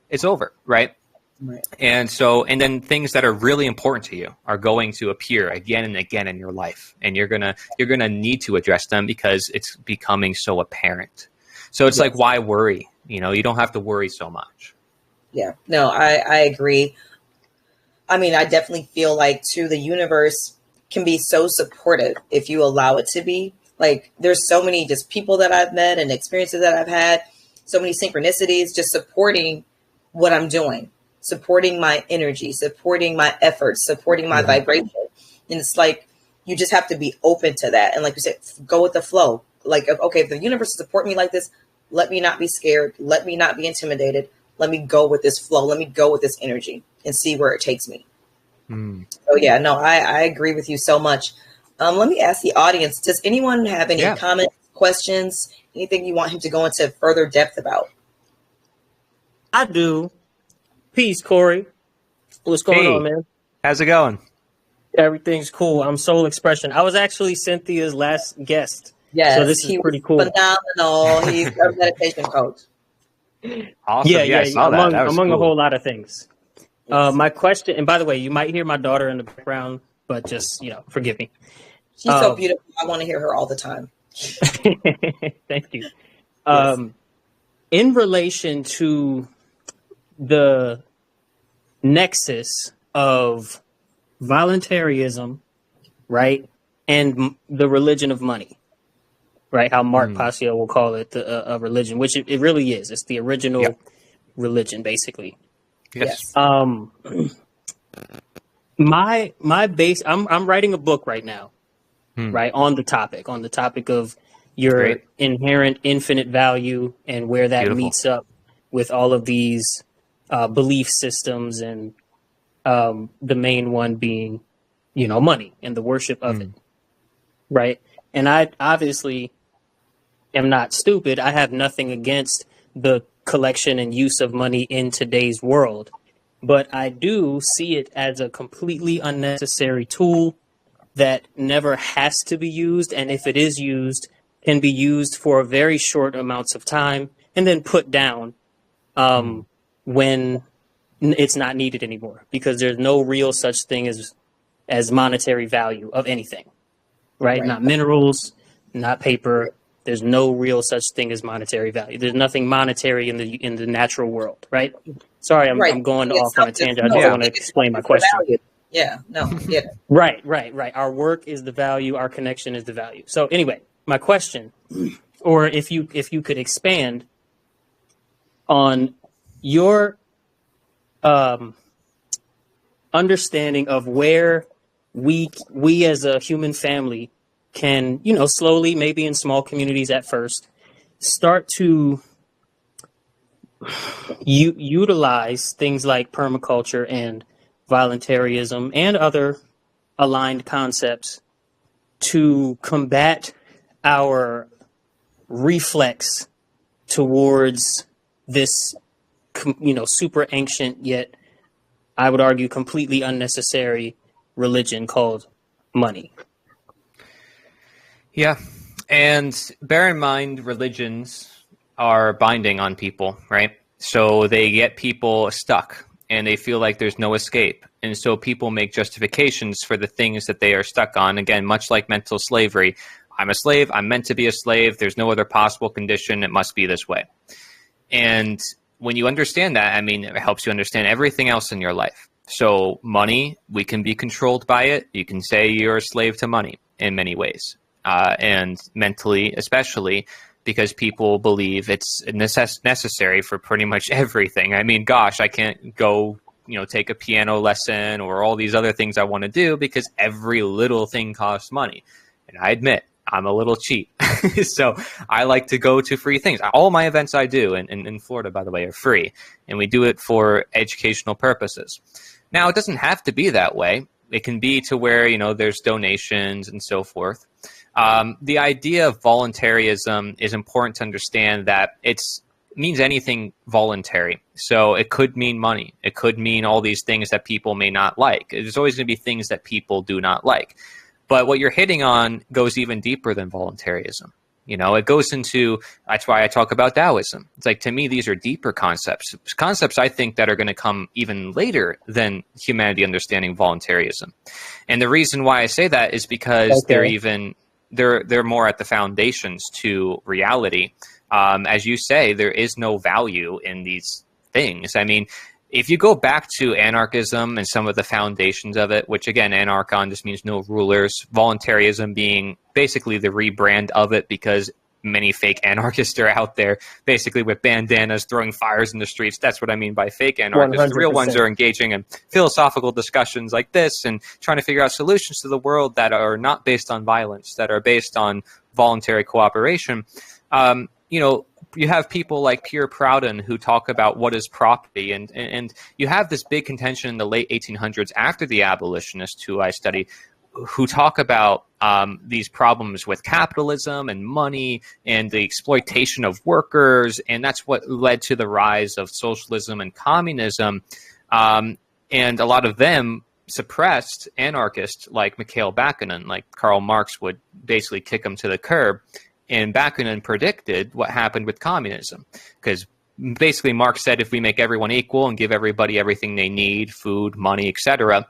It's over, right? Right. And then things that are really important to you are going to appear again and again in your life. And you're gonna need to address them because it's becoming so apparent. So it's like, why worry? You don't have to worry so much. Yeah, no, I agree. I mean, I definitely feel like too, the universe can be so supportive if you allow it to be. Like there's so many just people that I've met and experiences that I've had, so many synchronicities just supporting what I'm doing, supporting my energy, supporting my efforts, supporting my vibration. And it's like, you just have to be open to that. And like you said, go with the flow. Like, okay, if the universe support me like this, let me not be scared. Let me not be intimidated. Let me go with this flow. Let me go with this energy and see where it takes me. So yeah, no, I agree with you so much. Let me ask the audience, does anyone have any comments, questions, anything you want him to go into further depth about? I do. Peace, Cory. What's going on, man? How's it going? Everything's cool. I'm Soul Expression. I was actually Cynthia's last guest. Yes, so this is pretty cool. Phenomenal. He's a meditation coach. Awesome. Yeah, I saw that. That was among cool. a whole lot of things. My question, and by the way, you might hear my daughter in the background, but just, forgive me. She's so beautiful. I want to hear her all the time. Thank you. In relation to the nexus of voluntarism, right, and the religion of money, right, how Mark Passio will call it a religion, which it really is. It's the original religion, basically. Yes. My base, I'm writing a book right now, right, on the topic of your Great. inherent infinite value and where that Beautiful. meets up with all of these belief systems, and the main one being, money and the worship of it, right? And I obviously am not stupid. I have nothing against the collection and use of money in today's world, but I do see it as a completely unnecessary tool that never has to be used, and if it is used, can be used for very short amounts of time and then put down when it's not needed anymore, because there's no real such thing as monetary value of anything, right? Not minerals, not paper. There's no real such thing as monetary value. There's nothing monetary in the natural world, right? Sorry, I'm going off on a tangent. I just want to explain my question. Yeah, no, get it. Right. Our work is the value. Our connection is the value. So anyway, my question, or if you could expand on your understanding of where we as a human family can, slowly, maybe in small communities at first, start to utilize things like permaculture and voluntarism and other aligned concepts to combat our reflex towards this, super ancient yet, I would argue, completely unnecessary religion called money. Yeah. And bear in mind, religions are binding on people, right? So they get people stuck and they feel like there's no escape. And so people make justifications for the things that they are stuck on. Again, much like mental slavery. I'm a slave. I'm meant to be a slave. There's no other possible condition. It must be this way. And when you understand that, I mean, it helps you understand everything else in your life. So money, we can be controlled by it. You can say you're a slave to money in many ways. And mentally, especially, because people believe it's necessary for pretty much everything. I mean, gosh, I can't go, take a piano lesson or all these other things I want to do because every little thing costs money. And I admit, I'm a little cheap. So I like to go to free things. All my events I do in Florida, by the way, are free. And we do it for educational purposes. Now, it doesn't have to be that way. It can be to where, there's donations and so forth. The idea of voluntarism is important to understand that it means anything voluntary. So it could mean money. It could mean all these things that people may not like. There's always going to be things that people do not like. But what you're hitting on goes even deeper than voluntarism. It goes into, that's why I talk about Taoism. It's like, to me, these are deeper concepts I think that are going to come even later than humanity understanding voluntarism. And the reason why I say that is because they're more at the foundations to reality. As you say, there is no value in these things. I mean, if you go back to anarchism and some of the foundations of it, which again, anarchon just means no rulers, voluntarism being basically the rebrand of it, because many fake anarchists are out there basically with bandanas throwing fires in the streets. That's what I mean by fake anarchists. 100%. The real ones are engaging in philosophical discussions like this and trying to figure out solutions to the world that are not based on violence, that are based on voluntary cooperation. You have people like Pierre Proudhon who talk about what is property, and you have this big contention in the late 1800s after the abolitionists who I study, who talk about these problems with capitalism and money and the exploitation of workers, and that's what led to the rise of socialism and communism. And a lot of them suppressed anarchists like Mikhail Bakunin, like Karl Marx would basically kick them to the curb. And Bakunin predicted what happened with communism, because basically Marx said if we make everyone equal and give everybody everything they need, food, money, etc.,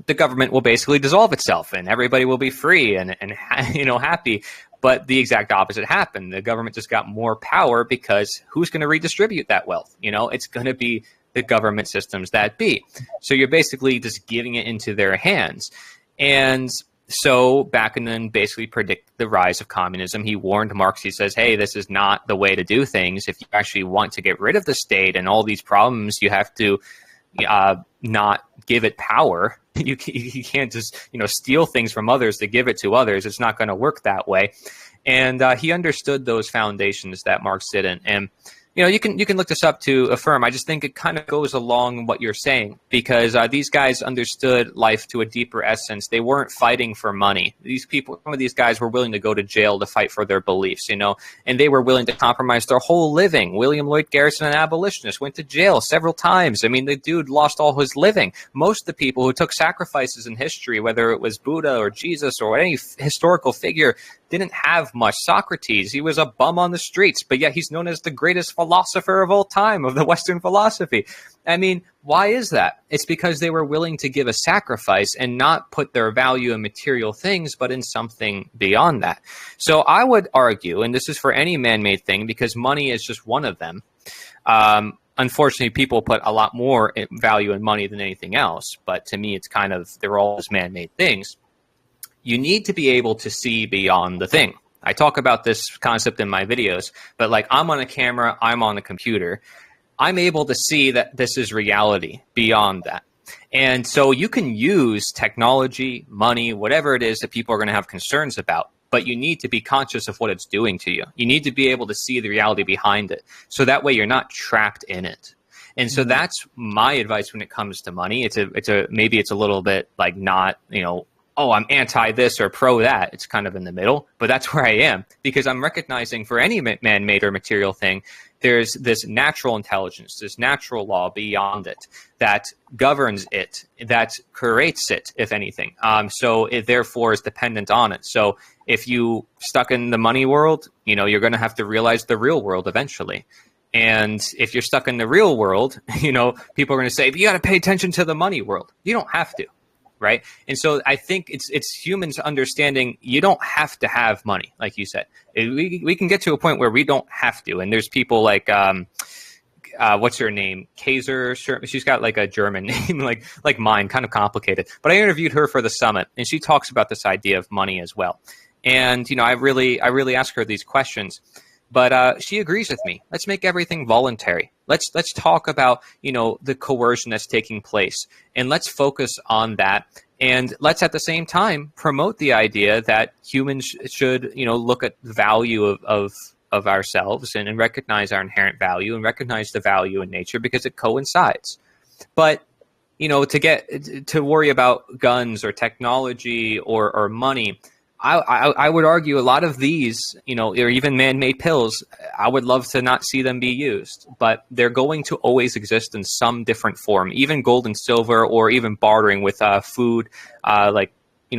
the government will basically dissolve itself and everybody will be free and happy. But the exact opposite happened. The government just got more power because who's going to redistribute that wealth? It's going to be the government systems that be. So you're basically just giving it into their hands. And so Bakunin basically predicted the rise of communism. He warned Marx. He says, hey, this is not the way to do things. If you actually want to get rid of the state and all these problems, you have to not give it power. You can't just, steal things from others to give it to others. It's not going to work that way. And he understood those foundations that Marx didn't. And you can look this up to affirm. I just think it kind of goes along what you're saying, because these guys understood life to a deeper essence. They weren't fighting for money. Some of these guys were willing to go to jail to fight for their beliefs, and they were willing to compromise their whole living. William Lloyd Garrison, an abolitionist, went to jail several times. I mean, the dude lost all his living. Most of the people who took sacrifices in history, whether it was Buddha or Jesus or any historical figure, didn't have much. Socrates, he was a bum on the streets, but yet he's known as the greatest philosopher of all time, of the Western philosophy. I mean, why is that? It's because they were willing to give a sacrifice and not put their value in material things, but in something beyond that. So I would argue, and this is for any man-made thing, because money is just one of them. Unfortunately, people put a lot more value in money than anything else, but to me, it's kind of, they're all just man-made things. You need to be able to see beyond the thing. I talk about this concept in my videos, but like, I'm on a camera, I'm on a computer. I'm able to see that this is reality beyond that. And so you can use technology, money, whatever it is that people are going to have concerns about, but you need to be conscious of what it's doing to you. You need to be able to see the reality behind it. So that way you're not trapped in it. And so that's my advice when it comes to money. Maybe it's a little bit like not, oh, I'm anti this or pro that. It's kind of in the middle, but that's where I am, because I'm recognizing for any man-made or material thing, there's this natural intelligence, this natural law beyond it that governs it, that creates it, if anything. So it therefore is dependent on it. So if you stuck in the money world, you're going to have to realize the real world eventually. And if you're stuck in the real world, people are going to say, but you got to pay attention to the money world. You don't have to. Right. And so I think it's humans understanding you don't have to have money, like you said. We can get to a point where we don't have to. And there's people like, what's her name? Kaiser. She's got like a German name, like mine, kind of complicated. But I interviewed her for the summit, and she talks about this idea of money as well. And, I really ask her these questions. But she agrees with me. Let's make everything voluntary. Let's talk about, the coercion that's taking place, and let's focus on that. And let's at the same time promote the idea that humans should, look at the value of ourselves and recognize our inherent value and recognize the value in nature, because it coincides. But, to worry about guns or technology or money, I would argue a lot of these, or even man-made pills, I would love to not see them be used, but they're going to always exist in some different form, even gold and silver, or even bartering with food, like,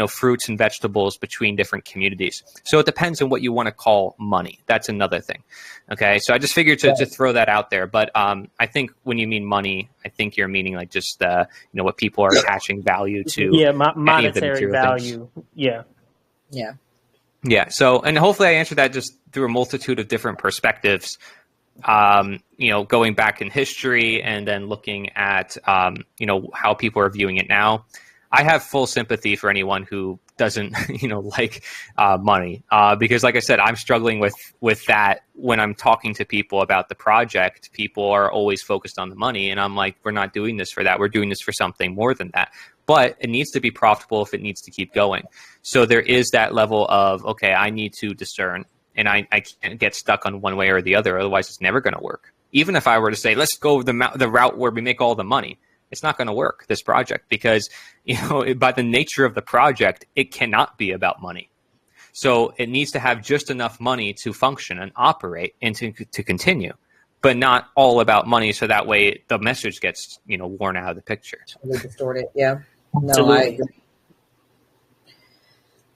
fruits and vegetables between different communities. So it depends on what you want to call money. That's another thing. Okay. So I just figured to throw that out there. But I think when you mean money, I think you're meaning like just, what people are attaching value to. Yeah. Monetary value. Things. Yeah. Yeah. Yeah. So, and hopefully I answered that just through a multitude of different perspectives, going back in history and then looking at, how people are viewing it now. I have full sympathy for anyone who doesn't, like money, because like I said, I'm struggling with that when I'm talking to people about the project. People are always focused on the money, and I'm like, we're not doing this for that. We're doing this for something more than that. But it needs to be profitable if it needs to keep going. So there is that level of, okay, I need to discern, and I can't get stuck on one way or the other. Otherwise, it's never going to work. Even if I were to say, let's go the route where we make all the money, it's not going to work, this project, because, by the nature of the project, it cannot be about money. So it needs to have just enough money to function and operate and to continue, but not all about money. So that way the message gets, worn out of the picture. Totally distorted. Yeah. No, I agree.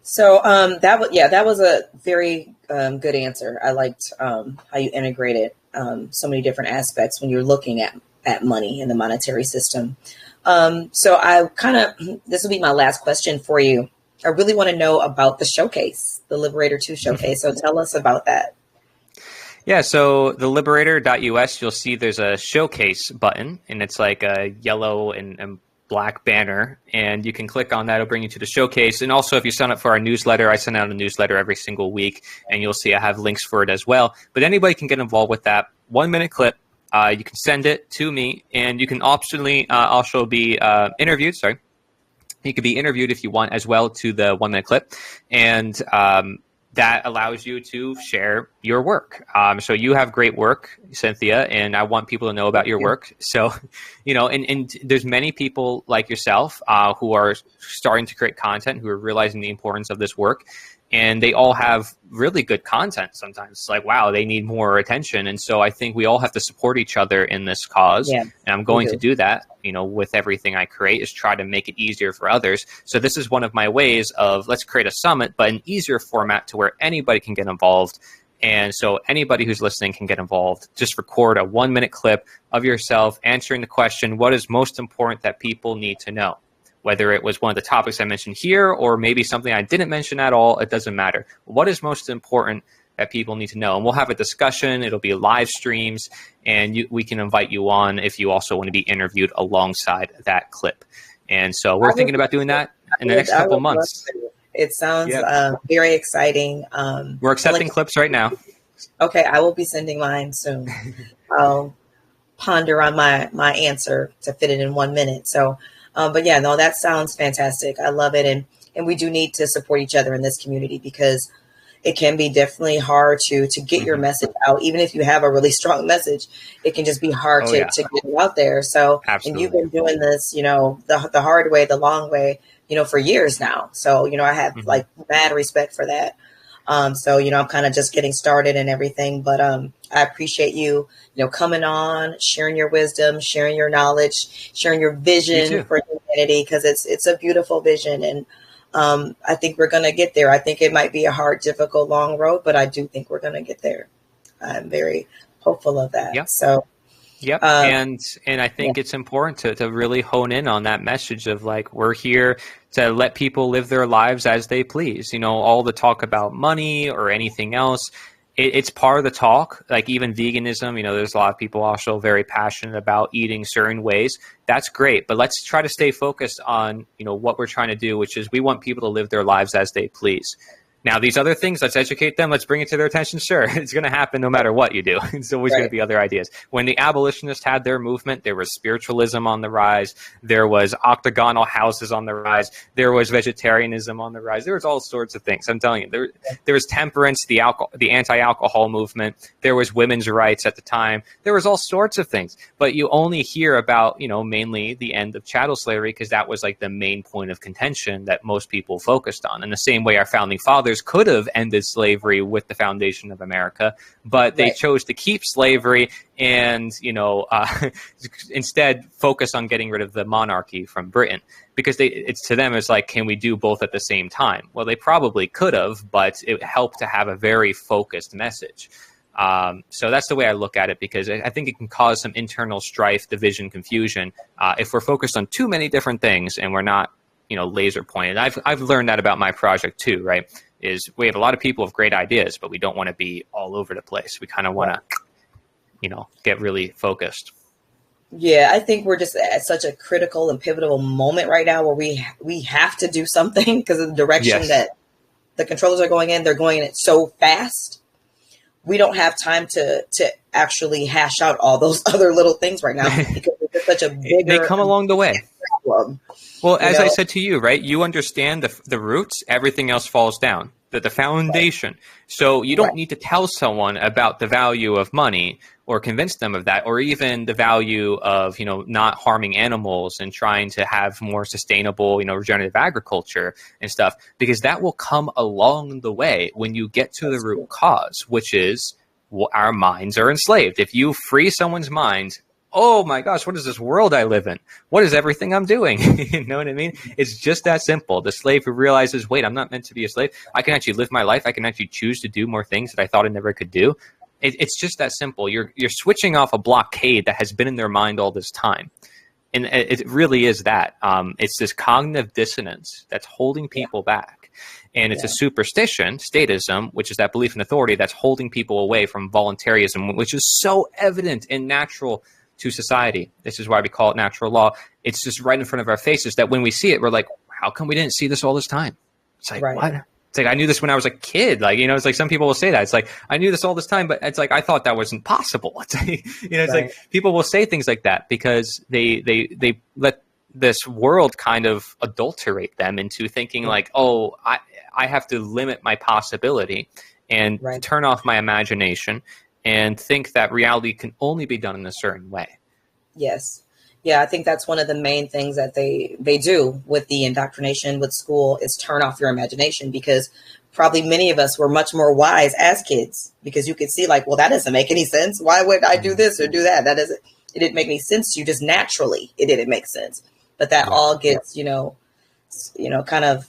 So that was a very good answer. I liked how you integrated so many different aspects when you're looking at money and the monetary system. So this will be my last question for you. I really want to know about the showcase, the Liberator 2 showcase. So tell us about that. Yeah, so the liberator.us, you'll see there's a showcase button, and it's like a yellow and black banner, and you can click on that. It'll bring you to the showcase. And also, if you sign up for our newsletter, I send out a newsletter every single week, and you'll see I have links for it as well. But anybody can get involved with that. 1-minute clip. you can send it to me, and you can optionally also be interviewed. Sorry. You could be interviewed if you want as well to the 1 minute clip. And that allows you to share your work. So you have great work, Cynthia, and I want people to know about your work. So, and there's many people like yourself who are starting to create content, who are realizing the importance of this work. And they all have really good content sometimes. It's like, wow, they need more attention. And so I think we all have to support each other in this cause. Yeah, and I'm going to do that, with everything I create, is try to make it easier for others. So this is one of my ways of, let's create a summit, but an easier format to where anybody can get involved. And so anybody who's listening can get involved. Just record a 1 minute clip of yourself answering the question, what is most important that people need to know? Whether it was one of the topics I mentioned here or maybe something I didn't mention at all, it doesn't matter. What is most important that people need to know? And we'll have a discussion. It'll be live streams, and we can invite you on if you also want to be interviewed alongside that clip. And so we're thinking about doing that in the next couple of months. It sounds very exciting. We're accepting clips right now. Okay, I will be sending mine soon. I'll ponder on my answer to fit it in 1 minute. So, but yeah, no, that sounds fantastic. I love it. And we do need to support each other in this community, because it can be definitely hard to get your message out. Even if you have a really strong message, it can just be hard to get it out there. So, Absolutely. And you've been doing this, the hard way, the long way, for years now. So, I have like mad respect for that. So, I'm kind of just getting started and everything, but I appreciate you, coming on, sharing your wisdom, sharing your knowledge, sharing your vision for humanity, because it's a beautiful vision. And I think we're going to get there. I think it might be a hard, difficult, long road, but I do think we're going to get there. I'm very hopeful of that. Yep. So. Yep. And I think it's important to really hone in on that message of, like, we're here to let people live their lives as they please. All the talk about money or anything else, it's part of the talk. Like even veganism, there's a lot of people also very passionate about eating certain ways. That's great. But let's try to stay focused on, what we're trying to do, which is we want people to live their lives as they please. Now, these other things, let's educate them. Let's bring it to their attention. Sure, it's going to happen no matter what you do. It's always going to be other ideas. When the abolitionists had their movement, there was spiritualism on the rise. There was octagonal houses on the rise. There was vegetarianism on the rise. There was all sorts of things. I'm telling you, there was temperance, the anti-alcohol movement. There was women's rights at the time. There was all sorts of things. But you only hear about, mainly the end of chattel slavery, because that was like the main point of contention that most people focused on. In the same way our founding fathers could have ended slavery with the foundation of America, but they chose to keep slavery and, instead focus on getting rid of the monarchy from Britain, because it's to them, it's like, can we do both at the same time? Well, they probably could have, but it helped to have a very focused message. So that's the way I look at it, because I think it can cause some internal strife, division, confusion, if we're focused on too many different things and we're not, laser pointed. I've learned that about my project too, right? Is we have a lot of people with great ideas, but we don't want to be all over the place. We kind of want to, get really focused. Yeah, I think we're just at such a critical and pivotal moment right now where we have to do something because of the direction that the controllers are going in. They're going in it so fast. We don't have time to actually hash out all those other little things right now, because it's such a bigger. They come along the way. Problem. Well, as I said to you, right, you understand the roots, everything else falls down, the foundation. So you don't need to tell someone about the value of money or convince them of that, or even the value of, not harming animals and trying to have more sustainable, regenerative agriculture and stuff, because that will come along the way when you get to the root cause, which is our minds are enslaved. If you free someone's mind, oh my gosh, what is this world I live in? What is everything I'm doing? You know what I mean? It's just that simple. The slave who realizes, wait, I'm not meant to be a slave. I can actually live my life. I can actually choose to do more things that I thought I never could do. It's just that simple. You're switching off a blockade that has been in their mind all this time. And it really is that. It's this cognitive dissonance that's holding people back. And it's a superstition, statism, which is that belief in authority that's holding people away from voluntarism, which is so evident and natural to society. This is why we call it natural law. It's just right in front of our faces that when we see it, we're like, how come we didn't see this all this time? It's like, what? It's like, I knew this when I was a kid. Like, it's like some people will say that. It's like, I knew this all this time, but it's like, I thought that wasn't possible. It's like, it's Right. like people will say things like that because they let this world kind of adulterate them into thinking like, oh, I have to limit my possibility and Right. turn off my imagination and think that reality can only be done in a certain way. Yes. Yeah, I think that's one of the main things that they do with the indoctrination with school is turn off your imagination, because probably many of us were much more wise as kids, because you could see like, well, that doesn't make any sense. Why would I do this or do that? It didn't make any sense to you. Just naturally, it didn't make sense. But that all gets, kind of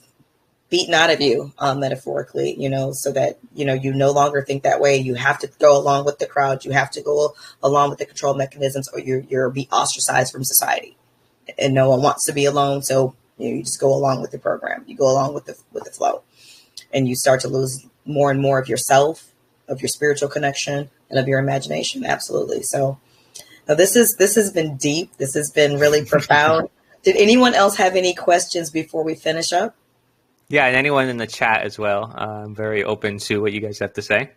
beaten out of you, metaphorically, so that, you no longer think that way. You have to go along with the crowd. You have to go along with the control mechanisms, or you're be ostracized from society, and no one wants to be alone. So, you just go along with the program. You go along with the flow, and you start to lose more and more of yourself, of your spiritual connection, and of your imagination. Absolutely. So now this has been deep. This has been really profound. Did anyone else have any questions before we finish up? Yeah, and anyone in the chat as well. I'm very open to what you guys have to say.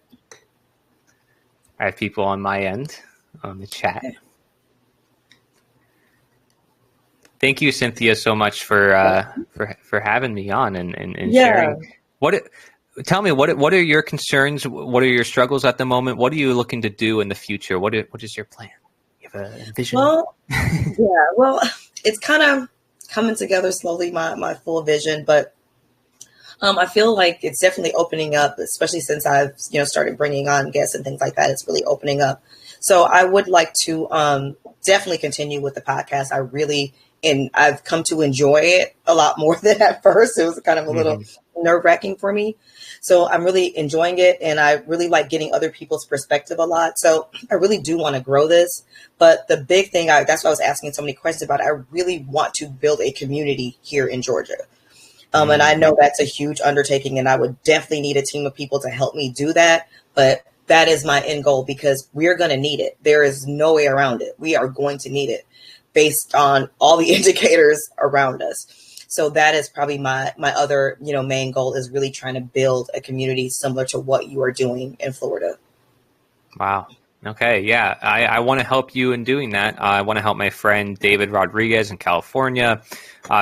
I have people on my end on the chat. Thank you, Cynthia, so much for having me on and sharing. Tell me, what are your concerns? What are your struggles at the moment? What are you looking to do in the future? What is your plan? You have a vision? Well, it's kind of coming together slowly, my full vision, but I feel like it's definitely opening up, especially since I've, started bringing on guests and things like that. It's really opening up. So I would like to definitely continue with the podcast. I've come to enjoy it a lot more than at first. It was kind of a little nerve-wracking for me. So I'm really enjoying it, and I really like getting other people's perspective a lot. So I really do want to grow this. But the big thing, that's why I was asking so many questions about it. I really want to build a community here in Georgia. And I know that's a huge undertaking, and I would definitely need a team of people to help me do that. But that is my end goal, because we're going to need it. There is no way around it. We are going to need it based on all the indicators around us. So that is probably my other, main goal, is really trying to build a community similar to what you are doing in Florida. Wow. Okay. Yeah. I want to help you in doing that. I want to help my friend David Rodriguez in California,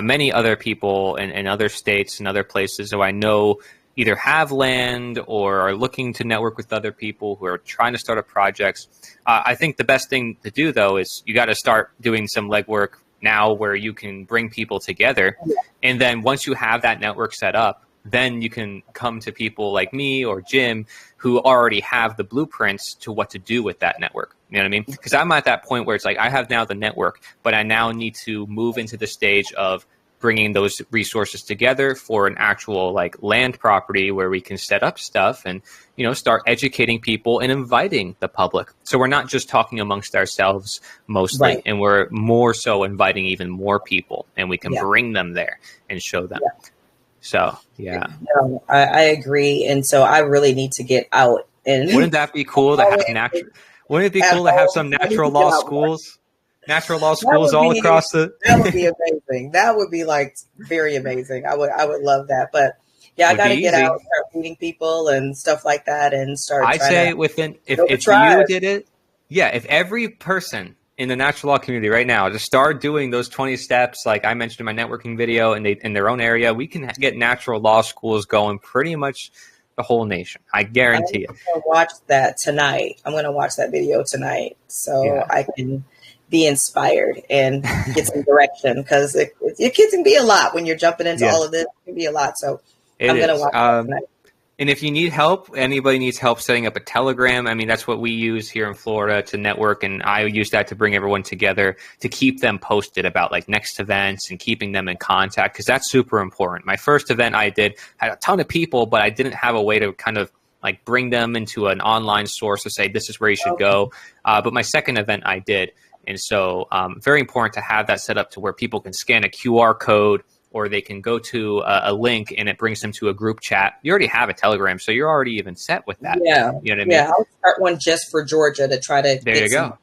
many other people in other states and other places who I know either have land or are looking to network with other people who are trying to start up projects. I think the best thing to do, though, is you got to start doing some legwork now where you can bring people together. And then once you have that network set up, then you can come to people like me or Jim who already have the blueprints to what to do with that network. You know what I mean? Because I'm at that point where it's like, I have now the network, but I now need to move into the stage of bringing those resources together for an actual like land property where we can set up stuff and, start educating people and inviting the public. So we're not just talking amongst ourselves mostly, and we're more so inviting even more people, and we can bring them there and show them. So, yeah. No, I agree. And so I really need to get out. And wouldn't that be cool to have wouldn't it be cool to have some natural law schools? Natural law schools all across the... That would be amazing. That would be like very amazing. I would love that. But yeah, I got to get out, start meeting people and stuff like that, and start. I'd say if you did it, if every person in the natural law community right now to start doing those 20 steps, like I mentioned in my networking video, and in their own area, we can get natural law schools going pretty much the whole nation. I guarantee it. I'm going to watch that tonight. I'm going to watch that video tonight so I can be inspired and get some direction, because it can be a lot when you're jumping into all of this. It can be a lot. So I'm going to watch that tonight. And if you need help, anybody needs help setting up a Telegram, I mean, that's what we use here in Florida to network. And I use that to bring everyone together, to keep them posted about like next events and keeping them in contact, because that's super important. My first event I did had a ton of people, but I didn't have a way to kind of like bring them into an online source to say, this is where you should go. But my second event I did. And so very important to have that set up to where people can scan a QR code, or they can go to a link and it brings them to a group chat. You already have a Telegram, so you're already even set with that. Yeah. You know what I mean? Yeah, I'll start one just for Georgia to try to There you go.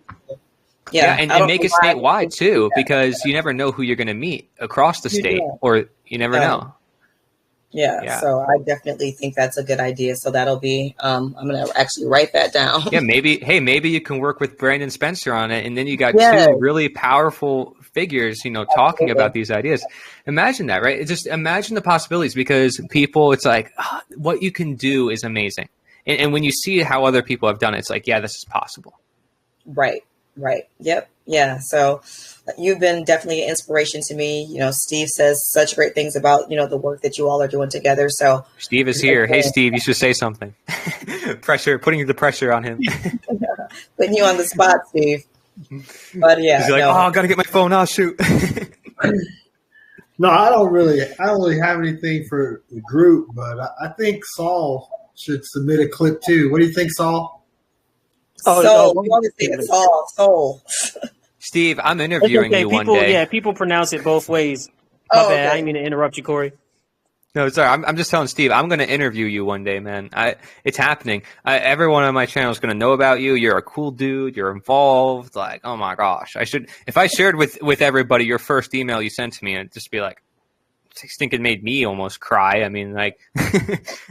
Yeah, and make it statewide too, because you never know who you're going to meet across the state, or you never know. Yeah, Yeah. so I definitely think that's a good idea. So that'll be, I'm going to actually write that down. Yeah, maybe you can work with Brandon Spencer on it, and then you got Yes, two really powerful figures, talking absolutely. about these ideas. Imagine that, right? Just imagine the possibilities, because people, it's like, what you can do is amazing. And when you see how other people have done it, it's like, yeah, this is possible. Right, right. Yep. Yeah. So you've been definitely an inspiration to me. Steve says such great things about, the work that you all are doing together. So Steve is here. Hey, Steve, you should say something. Putting the pressure on him. putting you on the spot, Steve. But yeah, He's like, no. I got to get my phone. Oh, shoot. No, I don't really have anything for the group, but I think Saul should submit a clip too. What do you think, Saul? Soul. We always say it's soul. Steve, I'm It's interviewing okay. you one day. People pronounce it both ways. My bad. Okay. I didn't mean to interrupt you, Cory. No, sorry. I'm just telling Steve, I'm going to interview you one day, man. It's happening. Everyone on my channel is going to know about you. You're a cool dude. You're involved. Like, oh my gosh, if I shared with everybody your first email you sent to me, it'd just be like, I think it made me almost cry. I mean, like,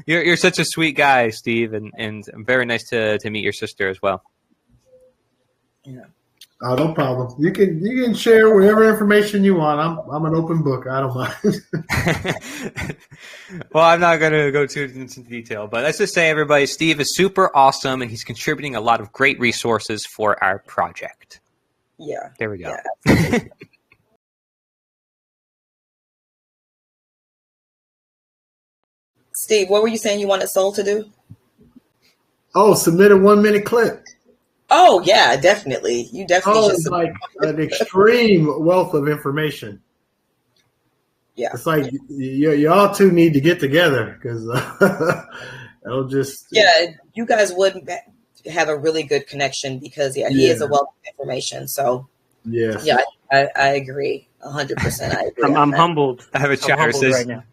you're such a sweet guy, Steve, and very nice to meet your sister as well. Yeah. Oh, no problem. You can share whatever information you want. I'm an open book. I don't mind. Well, I'm not going to go too into detail, but let's just say, everybody, Steve is super awesome, and he's contributing a lot of great resources for our project. Yeah. There we go. Yeah, Steve, what were you saying you wanted Soul to do? Oh, submit a 1-minute clip. Oh yeah, definitely. You definitely should. It's like an extreme wealth of information. Yeah. It's like y'all two need to get together because it'll just. Yeah, you guys would have a really good connection because he is a wealth of information. So yes. yeah, I agree 100%. I agree. I'm humbled. I have a chatter says right now.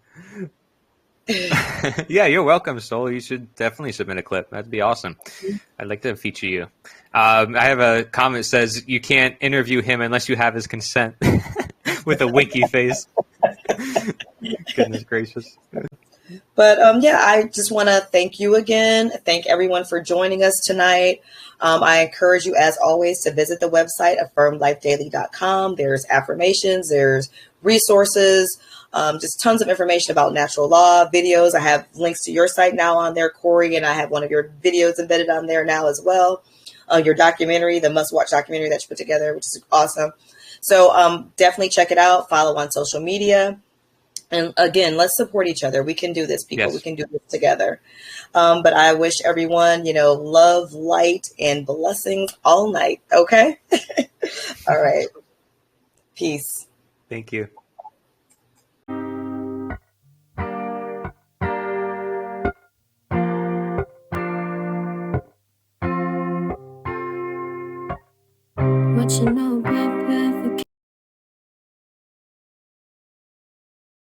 Yeah, you're welcome, Soul. You should definitely submit a clip. That'd be awesome. I'd like to feature you. I have a comment that says you can't interview him unless you have his consent, with a winky face. Goodness gracious. But yeah, I just want to thank you again. Thank everyone for joining us tonight. I encourage you, as always, to visit the website, affirmedlifedaily.com. There's affirmations, there's resources, just tons of information about natural law, videos. I have links to your site now on there, Cory, and I have one of your videos embedded on there now as well. Your documentary, the must-watch documentary that you put together, which is awesome. So definitely check it out. Follow on social media. And again, let's support each other. We can do this, people. Yes. We can do this together. But I wish everyone, love, light, and blessings all night. Okay? All right. Peace. Thank you. What you know about